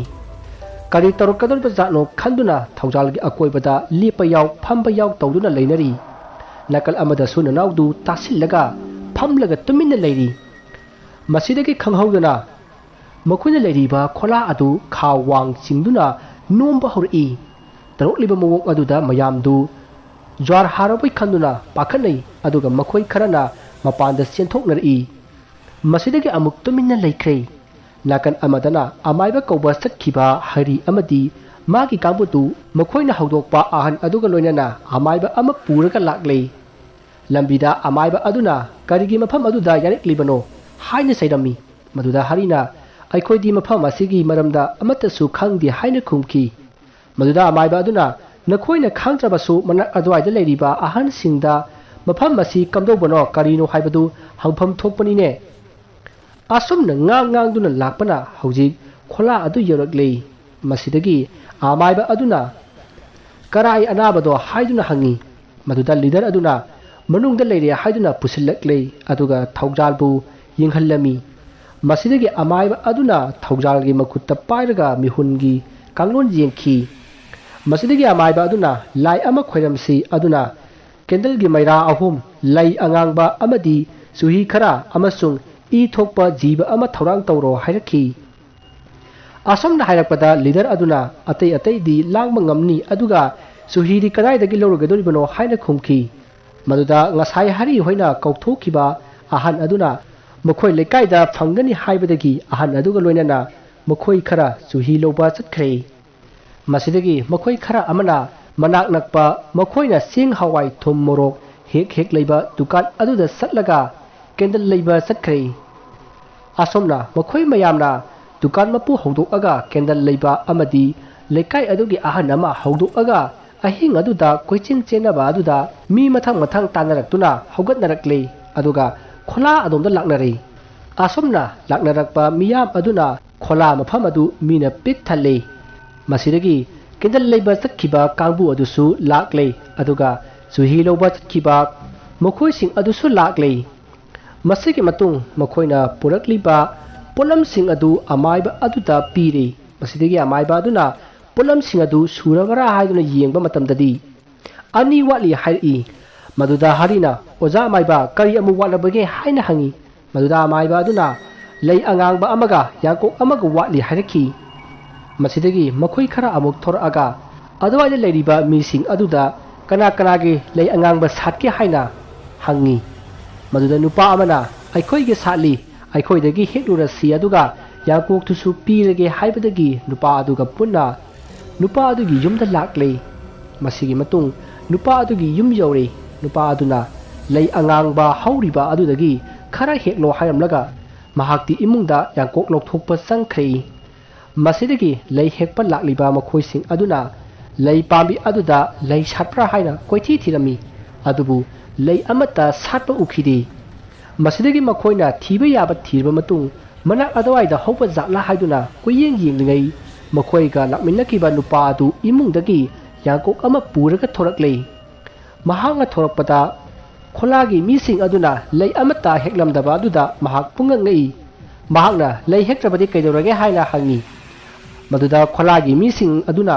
ꯀꯔꯤ ꯇꯧꯔꯛꯀꯗꯧꯔꯤꯕꯖꯥꯠꯅꯣ ꯈꯟꯗꯨꯅ ꯊꯧꯖꯥꯜꯒꯤ ꯑꯀꯣꯏꯕꯗ ꯂꯦꯞꯄ ꯌꯥꯎ ꯐꯝꯕ ꯌꯥꯎ ꯇꯧꯗꯨꯅ ꯂꯩꯅꯔꯤ ꯅꯥꯀꯜ ꯑꯃꯗꯁꯨ ꯅꯅꯥꯎꯗꯨ ꯇꯥꯁꯤꯜꯂꯒ ꯐꯝꯂꯒ ꯇꯨꯃꯤꯟꯅ ꯂꯩꯔꯤ ꯃꯁꯤꯗꯒꯤ ꯈꯪꯍꯧꯗꯅ ꯃꯈꯣꯏꯅ ꯂꯩꯔꯤꯕ ꯈꯣꯂꯥ ꯑꯗꯨ ꯈꯥ ꯋꯥꯡ ꯆꯤꯡꯗꯨꯅ ꯅꯣꯝꯕ ꯍꯧꯔꯛꯏ ꯇꯧꯔꯛꯂꯤꯕ ꯃꯑꯣꯡ ꯑꯗꯨꯗ ꯃꯌꯥꯝꯗꯨ ꯖ꯭ꯋꯥꯔ ꯍꯥꯔꯕꯣꯏ ꯈꯟꯗꯨꯅ ꯄꯥꯈꯠꯅꯩ ꯑꯗꯨꯒ ꯃꯈꯣꯏ ꯈꯔꯅ ꯃꯄꯥꯟꯗ ꯆꯦꯟꯊꯣꯛꯅꯔꯛꯏ ꯃꯁꯤꯗꯒꯤ ꯑꯃꯨꯛ ꯇꯨꯃꯤꯟꯅ ꯂꯩꯈ꯭ꯔꯦ ꯅꯥꯀꯟ ꯑꯃꯗꯅ ꯑꯃꯥꯏꯕ ꯀꯧꯕ ꯆꯠꯈꯤꯕ ꯍꯔꯤ ꯑꯃꯗꯤ ꯃꯥꯒꯤ ꯀꯥꯡꯕꯨꯗꯨ ꯃꯈꯣꯏꯅ ꯍꯧꯗꯣꯛꯄ ꯑꯍꯟ ꯑꯗꯨꯒ ꯂꯣꯏꯅꯅ ꯑꯃꯥꯏꯕ ꯑꯃ ꯄꯨꯔꯒ ꯂꯥꯛꯂꯦ ꯂꯝꯕꯤꯗ ꯑꯃꯥꯏꯕ ꯑꯗꯨꯅ ꯀꯔꯤꯒꯤ ꯃꯐꯝ ꯑꯗꯨꯗ ꯌꯥꯔꯛꯂꯤꯕꯅꯣ ꯍꯥꯏꯅ ꯆꯩꯔꯝꯃꯤ ꯃꯗꯨꯗ ꯍꯔꯤꯅ ꯑꯩꯈꯣꯏꯗꯤ ꯃꯐꯝ ꯑꯁꯤꯒꯤ ꯃꯔꯝꯗ ꯑꯃꯠꯇꯁꯨ ꯈꯪꯗꯦ ꯍꯥꯏꯅ ꯈꯨꯝꯈꯤ ꯃꯗꯨꯗ ꯑꯃꯥꯏꯕ ꯑꯗꯨꯅ ꯅꯈꯣꯏꯅ ꯈꯪꯗ꯭ꯔꯕꯁꯨ ꯃꯅꯥꯛ ꯑꯗꯨꯋꯥꯏꯗ ꯂꯩꯔꯤꯕ ꯑꯍꯟꯁꯤꯡꯗ ꯃꯐꯝ ꯑꯁꯤ ꯀꯝꯗꯧꯕꯅꯣ ꯀꯔꯤꯅꯣ ꯍꯥꯏꯕꯗꯨ ꯍꯪꯐꯝ ꯊꯣꯛꯄꯅꯤꯅꯦ ꯑꯁꯨꯝꯅ ꯉꯥꯡꯗꯨꯅ ꯂꯥꯛꯄꯅ ꯍꯧꯖꯤꯛ ꯈꯣꯂꯥ ꯑꯗꯨ ꯌꯧꯔꯛꯂꯦ ꯃꯁꯤꯗꯒꯤ ꯑꯃꯥꯏꯕ ꯑꯗꯨꯅ ꯀꯔꯥꯏ ꯑꯅꯥꯕꯗꯣ ꯍꯥꯏꯗꯨꯅ ꯍꯪꯉꯤ ꯃꯗꯨꯗ ꯂꯤꯗꯔ ꯑꯗꯨꯅ ꯃꯅꯨꯡꯗ ꯂꯩꯔꯦ ꯍꯥꯏꯗꯨꯅ ꯄꯨꯁꯤꯜꯂꯛꯂꯦ ꯑꯗꯨꯒ ꯊꯧꯖꯥꯜꯕꯨ ꯌꯦꯡꯍꯜꯂꯝꯃꯤ ꯃꯁꯤꯗꯒꯤ ꯑꯃꯥꯏꯕ ꯑꯗꯨꯅ ꯊꯧꯖꯥꯜꯒꯤ ꯃꯈꯨꯠꯇ ꯄꯥꯏꯔꯒ ꯃꯤꯍꯨꯟꯒꯤ ꯀꯥꯡꯂꯣꯟ ꯌꯦꯡꯈꯤ ꯃꯁꯤꯗꯒꯤ ꯑꯃꯥꯏꯕ ꯑꯗꯨꯅ ꯂꯥꯏ ꯑꯃ ꯈꯣꯏꯔꯝꯁꯤ ꯑꯗꯨꯅ ꯀꯦꯟꯗꯜꯒꯤ ꯃꯩꯔꯥ ꯑꯍꯨꯝ ꯂꯩ ꯑꯉꯥꯡꯕ ꯑꯃꯗꯤ ꯆꯨꯍꯤ ꯈꯔ ꯑꯃꯁꯨꯡ ꯏ ꯊꯣꯛꯄ ꯖꯤꯕ ꯑꯃ ꯊꯧꯔꯥꯡ ꯇꯧꯔꯣ ꯍꯥꯏꯔꯛꯈꯤ ꯑꯁꯣꯝꯅ ꯍꯥꯏꯔꯛꯄꯗ ꯂꯤꯗꯔ ꯑꯗꯨꯅ ꯑꯇꯩꯗꯤ ꯂꯥꯡꯕ ꯉꯝꯅꯤ ꯑꯗꯨꯒ ꯆꯨꯍꯤꯗꯤ ꯀꯗꯥꯏꯗꯒꯤ ꯂꯧꯔꯒꯗꯧꯔꯤꯕꯅꯣ ꯍꯥꯏꯅ ꯈꯨꯝꯈꯤ ꯃꯗꯨꯗ ꯉꯁꯥꯏ ꯍꯔꯤ ꯍꯣꯏꯅ ꯀꯧꯊꯣꯛꯈꯤꯕ ꯑꯍꯟ ꯑꯗꯨꯅ ꯃꯈꯣꯏ ꯂꯩꯀꯥꯏꯗ ꯐꯪꯒꯅꯤ ꯍꯥꯏꯕꯗꯒꯤ ꯑꯍꯟ ꯑꯗꯨꯒ ꯂꯣꯏꯅꯅ ꯃꯈꯣꯏ ꯈꯔ ꯆꯨꯍꯤ ꯂꯧꯕ ꯆꯠꯈ꯭ꯔꯦ ꯃꯁꯤꯗꯒꯤ ꯃꯈꯣꯏ ꯈꯔ ꯑꯃꯅ ꯃꯅꯥꯛ ꯅꯛꯄ ꯃꯈꯣꯏꯅ ꯆꯦꯡ ꯍꯋꯥꯏ ꯊꯨꯝ ꯃꯣꯔꯣꯛ ꯍꯦꯛ ꯂꯩꯕ ꯗꯨꯀꯥꯟ ꯑꯗꯨꯗ ꯆꯠꯂꯒ ꯀꯦꯟꯗꯜ ꯂꯩꯕ ꯆꯠꯈ꯭ꯔꯦ ꯑꯁꯣꯝꯅ ꯃꯈꯣꯏ ꯃꯌꯥꯝꯅ ꯗꯨꯀꯥꯟ ꯃꯄꯨ ꯍꯧꯗꯣꯛꯑꯒ ꯀꯦꯟꯗꯜ ꯂꯩꯕ ꯑꯃꯗꯤ ꯂꯩꯀꯥꯏ ꯑꯗꯨꯒꯤ ꯑꯍꯟ ꯑꯃ ꯍꯧꯗꯣꯛꯑꯒ ꯑꯍꯤꯡ ꯑꯗꯨꯗ ꯀꯣꯏꯆꯦꯟ ꯆꯦꯟꯅꯕ ꯑꯗꯨꯗ ꯃꯤ ꯃꯊꯪ ꯇꯥꯟꯅꯔꯛꯇꯨꯅ ꯍꯧꯒꯠꯅꯔꯛꯂꯦ ꯑꯗꯨꯒ ꯈꯣꯂꯥ ꯑꯗꯣꯝꯗ ꯂꯥꯛꯅꯔꯦ ꯑꯁꯣꯝꯅ ꯂꯥꯛꯅꯔꯛꯄ ꯃꯤꯌꯥꯝ ꯑꯗꯨꯅ ꯈꯣꯂꯥ ꯃꯐꯝ ꯑꯗꯨ ꯃꯤꯅ ꯄꯤꯛ ꯊꯜꯂꯦ ꯃꯁꯤꯗꯒꯤ ꯀꯦꯟꯗꯜ ꯂꯩꯕ ꯆꯠꯈꯤꯕ ꯀꯥꯡꯕꯨ ꯑꯗꯨꯁꯨ ꯂꯥꯛꯂꯦ ꯑꯗꯨꯒ ꯆꯨꯍꯤ ꯂꯧꯕ ꯆꯠꯈꯤꯕ ꯃꯈꯣꯏꯁꯤꯡ ꯑꯗꯨꯁꯨ ꯂꯥꯛꯂꯦ ꯃꯁꯤꯒꯤ ꯃꯇꯨꯡ ꯃꯈꯣꯏꯅ ꯄꯨꯔꯛꯂꯤꯕ ꯄꯣꯠꯂꯝꯁꯤꯡ ꯑꯗꯨ ꯑꯃꯥꯏꯕ ꯑꯗꯨꯗ ꯄꯤꯔꯦ ꯃꯁꯤꯗꯒꯤ ꯑꯃꯥꯏꯕ ꯑꯗꯨꯅ ꯄꯣꯠꯂꯝꯁꯤꯡ ꯑꯗꯨ ꯁꯨꯔꯕꯔꯥ ꯍꯥꯏꯗꯨꯅ ꯌꯦꯡꯕ ꯃꯇꯝꯗꯗꯤ ꯑꯅꯤ ꯋꯥꯠꯂꯤ ꯍꯥꯏꯔꯛꯏ ꯃꯗꯨꯗ ꯍꯔꯤꯅ ꯑꯣꯖꯥ ꯑꯃꯥꯏꯕ ꯀꯔꯤ ꯑꯃꯨꯛ ꯋꯥꯠꯂꯕꯒꯦ ꯍꯥꯏꯅ ꯍꯪꯉꯤ ꯃꯗꯨꯗ ꯑꯃꯥꯏꯕ ꯑꯗꯨꯅ ꯂꯩ ꯑꯉꯥꯡꯕ ꯑꯃꯒ ꯌꯥꯡꯀꯣꯛ ꯑꯃꯒ ꯋꯥꯠꯂꯤ ꯍꯥꯏꯔꯛꯈꯤ ꯃꯁꯤꯗꯒꯤ ꯃꯈꯣꯏ ꯈꯔ ꯑꯃꯨꯛ ꯊꯣꯔꯛꯑꯒ ꯑꯗꯨꯋꯥꯏꯗ ꯂꯩꯔꯤꯕ ꯃꯤꯁꯤꯡ ꯑꯗꯨꯗ ꯀꯅꯥꯒꯤ ꯂꯩ ꯑꯉꯥꯡꯕ ꯁꯥꯠꯀꯦ ꯍꯥꯏꯅ ꯍꯪꯉꯤ ꯃꯗꯨꯗ ꯅꯨꯄꯥ ꯑꯃꯅ ꯑꯩꯈꯣꯏꯒꯤ ꯁꯥꯠꯂꯤ ꯑꯩꯈꯣꯏꯗꯒꯤ ꯍꯦꯛꯂꯨꯔꯁꯤ ꯑꯗꯨꯒ ꯌꯥꯡꯀꯣꯛꯇꯨꯁꯨ ꯄꯤꯔꯒꯦ ꯍꯥꯏꯕꯗꯒꯤ ꯅꯨꯄꯥ ꯑꯗꯨꯒ ꯄꯨꯟꯅ नुपा अदुगी युमदा लाक्ले मसिगी मतुंग नुपा अदुगी युम यौरे नुपा अदुना लई अंगांगबा हौरिबा अदुदगी खरा हेक्लो हायमलगा महाक्ति इमुंगदा यांकोक लौथोकपा संख्रे मसिदगी लई हेकपा लाक्लिबा मखोइसिंग अदुना लई पांबी अदुदा लई साटप्रा हायना कोइथि थिरमी अदुबु लई अमता साटपा उखिदे मसिदगी मखोइना थिबा याबा थिरबा मतुंग मना अदवाइदा हौबा जाकला हायदुना कोयेंग येंगलिंगै मखोइगा लाकमिनकिबा नुपा अदु इमुंगदगी यांकोक अमा पुरगा थोरकले महांगा थोरकपदा खोलागी मीसिंग अदुना लई अमता हेकलमदबा अदुदा महाक पुंगंगई महाकना लई हेक्त्रबदि कैदोरगे हायना हंगी मदुदा खोलागी मीसिंग अदुना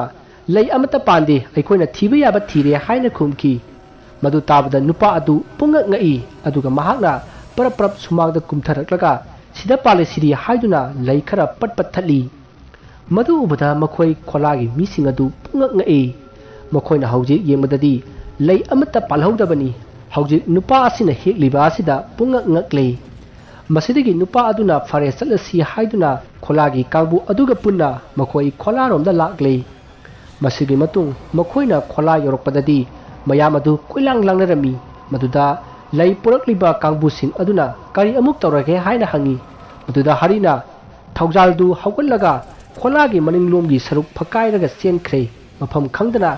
लई अमता पांदे अखोइना थिबा याबा थिरे हायना खुमकी मदु ताबदा नुपा अदु पुंगंगई अदुगा महाकना परप्रप सुमागदा कुमथरकलगा सिदा पालेसिरी हायदुना लई खरा पटपट थली मदु उबदा मखोइ खोलागी मीसिंग अदु पुंगंगई मखोइना हौजिक येमददी लई अमता पालहौदबनी हौजिक नुपा असिना हेकलिबा असिदा पुंगंगक्ले मसिदगी नुपा अदुना फरे चलसी हायदुना खोलागी कांगबु अदुगा पुन्ना मखोइ खोलारोमदा लाक्ले मसिगी मतुंग मखोइना खोला योरकपददी मयाम अदु कोइलांग लांगनरमी मदुदा लई पुरकलिबा कांगबुसिंग अदुना करी अमुक तौरगे हायना हंगी मदुदा हरिना थौजालदु हौगलगा खोलागी मनिंगलोमगी सरुक फकाइरगा चेनख्रे मफम खंगदना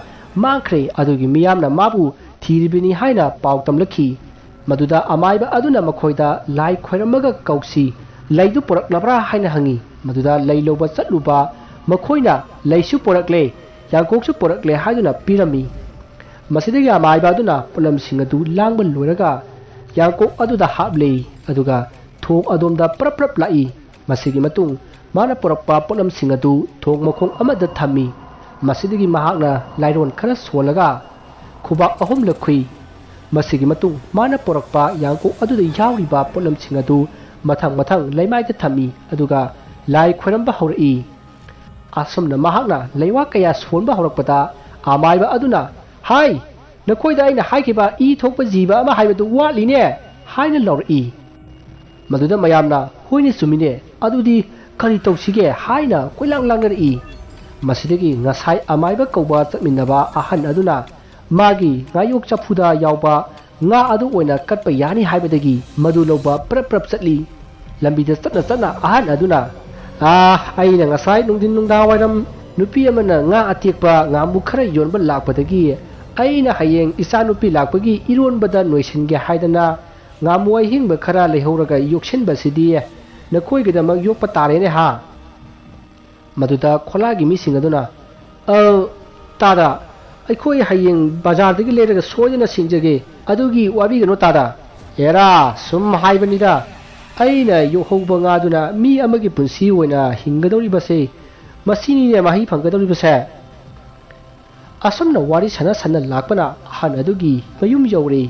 मांख्रे अदुगी मियामना माबु थीरिबिनी हायना पाव तमलखी मदुदा अमाइबा अदुना मखोइदा लाई खोइरमगा कौसी लैदु पुरकलबरा हायना हंगी मदुदा लई लोबा चलुबा मखोइना लैसु पुरकले यांकोकसु पुरकले हायदुना पिरमी मसिदगी अमाइबा अदुना पुलमसिंग अदु लांगबा लोरगा यांकोक अदुदा हाबले अदुगा थोक अदोमदा प्रप्रप लाई मसिगी मतुंग माना पुरकपा पुलमसिंग अदु थोक मखोंग अमदा थमी मसिदगी महाकना लाइरोन खरा सोलगा खुबा अहुम लखुई मसिगी मतुंग माना पुरकपा यांकोक अदुदा यावरिबा पुलमसिंग अदु मथंग मथंग लैमाइदा थमी अदुगा lai khoiramba haurai asumna mahakna leiwa kaya sonba haurakpada amaiba aduna hai nakhoida aina haikiba I thokpa jiba ama haibadu watline haina laurai maduda mayamna hoini sumine adudi kari tawsige haina koilang langrai masidagi ngasai amaiba kauba chakminaba ahan aduna magi ngayok chafuda yawba nga adu oina katpa yani haibadagi madu loba prap chatli lambida chana ahan aduna aina ngasai nungdin nungda wairam nupi amana nga atekpa nga mu khara yonba lakpadagi aina hayeng isa nupi lakpagi ironbada noisinge haidana nga mu ai hingba khara lehoraga yoksinba sidi nakoi gidamak yokpa tarene ha maduda kholagi mising aduna tada aikhoi hayeng bazar dagi leraga soyana singjage adugi wabi gano tada era sum haibanida aina yohouba nga duna mi amagi punsi oina hingadori base masini ne mahi phanggadori base asomna wari sana lakpana han adugi mayum yore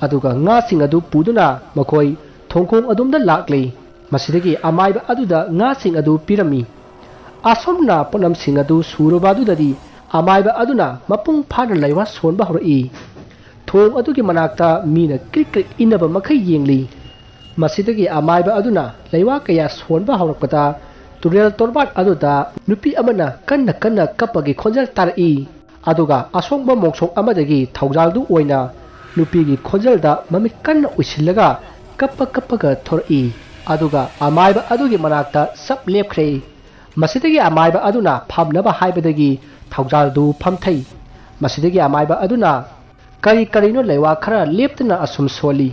aduga nga sing adu puduna makoi thongkhong adumda lakle masidagi amaiba aduda nga sing adu pirami asomna ponam sing adu surobadu dadi amaiba aduna mapung phana laiwa sonba horai thong adugi manakta mina krik inaba makhai yengli masidagi amaiba aduna laiwa kaya sonba haurakpada turel torbat aduda nupi amana kanna kapagi khonjal tarai aduga asongba mongsong amadagi thaujaldu oina nupigi khonjalda mamit kanna uisillaga kappaga thorai aduga amaiba adugi manakta sap lepkhre masidagi amaiba aduna phamnaba haibadagi thaujaldu phamthai masidagi amaiba aduna karino leiwa khara leptana asum soli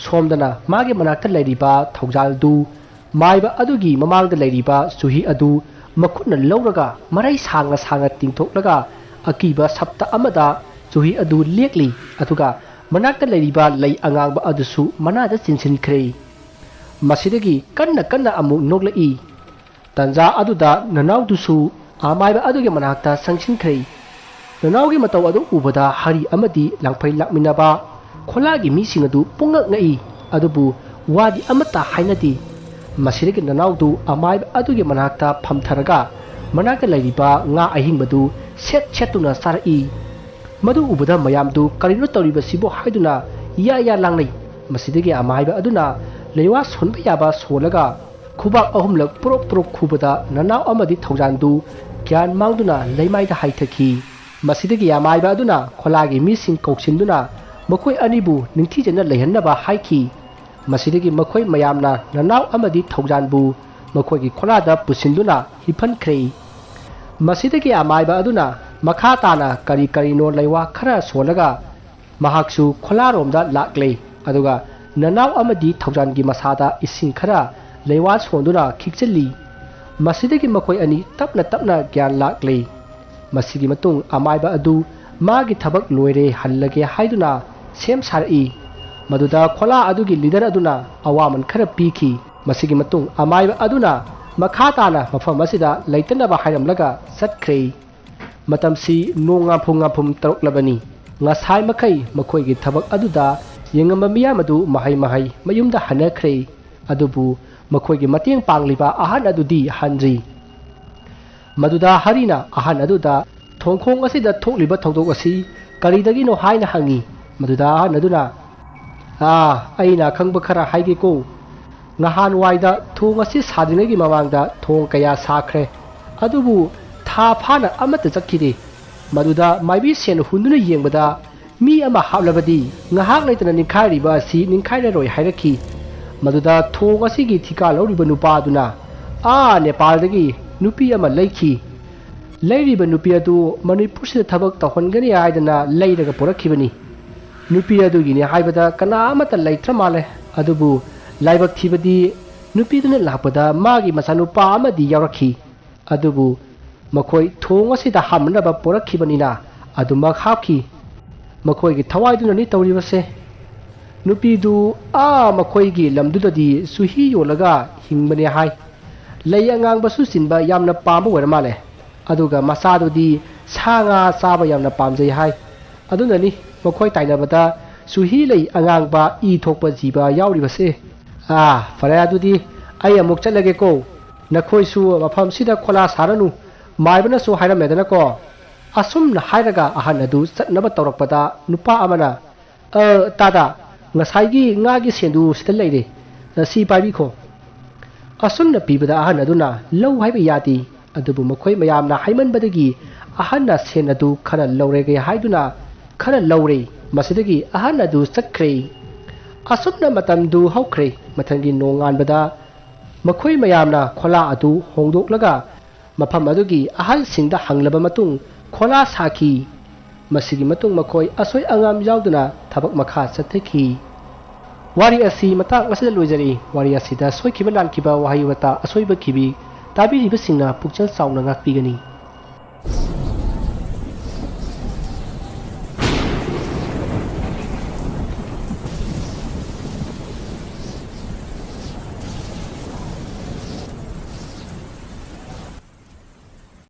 somdana magi manakta leiriba thaujaldu maiba adugi mamangda leiriba suhi adu makhutna lauraga marai sanga tingthoklaga akiba sapta amada suhi adu lekli atuga manakta leiriba lei angangba adusu manada chinsinkhre masidagi kanna amuk noklai tanja aduda nanaudusu amaiba adugi manakta sangsinkhre nanaugi matau adu ubada hari amadi langphai lakminaba kholagi mising adu pungak ngai adubu wadi amata hainadi masidagi nanaudu amaiba adugi manakta phamtharaga manakta leiriba nga ahingbadu setuna sarai madu ubada mayamdu karino tawriba sibo haiduna ya langnai masidagi amaiba aduna leiwa sonba yaba solaga khubak ahumlak prop khubada nanau amadi thaujandu gyan mangduna leimaida haithaki masidagi amaiba aduna kholagi mising koksinduna makoi anibu ningthijana leihannaba haiki masidagi makoi mayamna nanau amadi thaujanbu makoigi kholada pusinduna hifankhre masidagi amaiba aduna makha tana karino leiwa khara solaga mahaksu kholaromda lakle aduga nanau amadi thaujangi masada ising khara leiwa sonduna khikchali masidagi makoi ani tapna gyan lakle masigi matung amaiba adu magi thabak loire hallage haiduna sem sarai maduda khola adugi leader aduna awaman khara piki masigi matung amaiba aduna makha tana mafam asida leitanaba hairamlaga satkhre matamsi nonga phum taruklabani ngasai makai makoigi thabak aduda yengamba miyamadu mahai mayumda hanakhre adubu makoigi mateng pangliba ahan adudi hanri maduda harina ahan aduda thongkhong asida thokliba thongdok asi karidagi no haina hangi maduda ahan aduna aina khangba khara haige ko ngahan waida thong asi sadrinagi mamangda thong kaya sakhre adubu tha phana amata chakkhide maduda maibi sen hunduna yengbada mi ama hablabadi ngahak leitana ninkhariba asi ninkhaina roi hairaki maduda thong asigi thika loriba nupa aduna nepal dagi nupi ama leikhi leiriba nupi adu manipur sida thabak tahongani aidana leiraga porakhibani nupi adu gini haibada kana amata leitra male adubu laibak thibadi nupi duna lakpada magi masanupa amadi yaurakhi adubu makoi thong asida hamnaba porakhibanina adumak hapki makoi gi thawai duna ni tawribase nupi du makoi gi lamdudadi suhi yolaga hingbani hai lei angang basu sinba yamna pamba wera male aduga masadudi sanga saba yamna pamjai hai adunani makoi tainabada suhi lei angang ba I thokpa jiba yauribase fare adudi ai amuk chalage ko นคอยสูมาพามสิดาโคลาสารนุหมายบรรณสูหายระเมดนะก็อาสมนะหายระกาอาหารนดูสัตนบัตตรกปดานุปะอามานะตาดางาไซกีงากิเสียนดูสเตลเลยดิสีไปบิโคอาสมนะปีบดาอาหารนดูนะเล่าให้ไปยาดีอันดูบุมคอยมายามนะให้มันบดกีอาหารนะเสียนดูขนาดเล่าเรกให้ดูนะขนาดเล่าเรมาสิดกีอาหารนดูสักเครอาสมนะมาตันดูเฮาเครมาทันกินโนงานบดามคอยมายามนะขลาอดูหงดุกละกามาพัมอดูกีอาหารสินดาหังเลบมาตุงขลาสาคีมาสิกิมาตุงมาคอยอาศัยอ่างามยาวดูนะทับกมาขาดสัตย์คีวารีอาศีมาตั้งมาสิดลุยจรีวารีอาศีดาสวยขีบันนันขีบาวาฮิวตาอาศัยบักขีบีตาบีริบสิงนาปุกเชลสาวนังอักปีกันี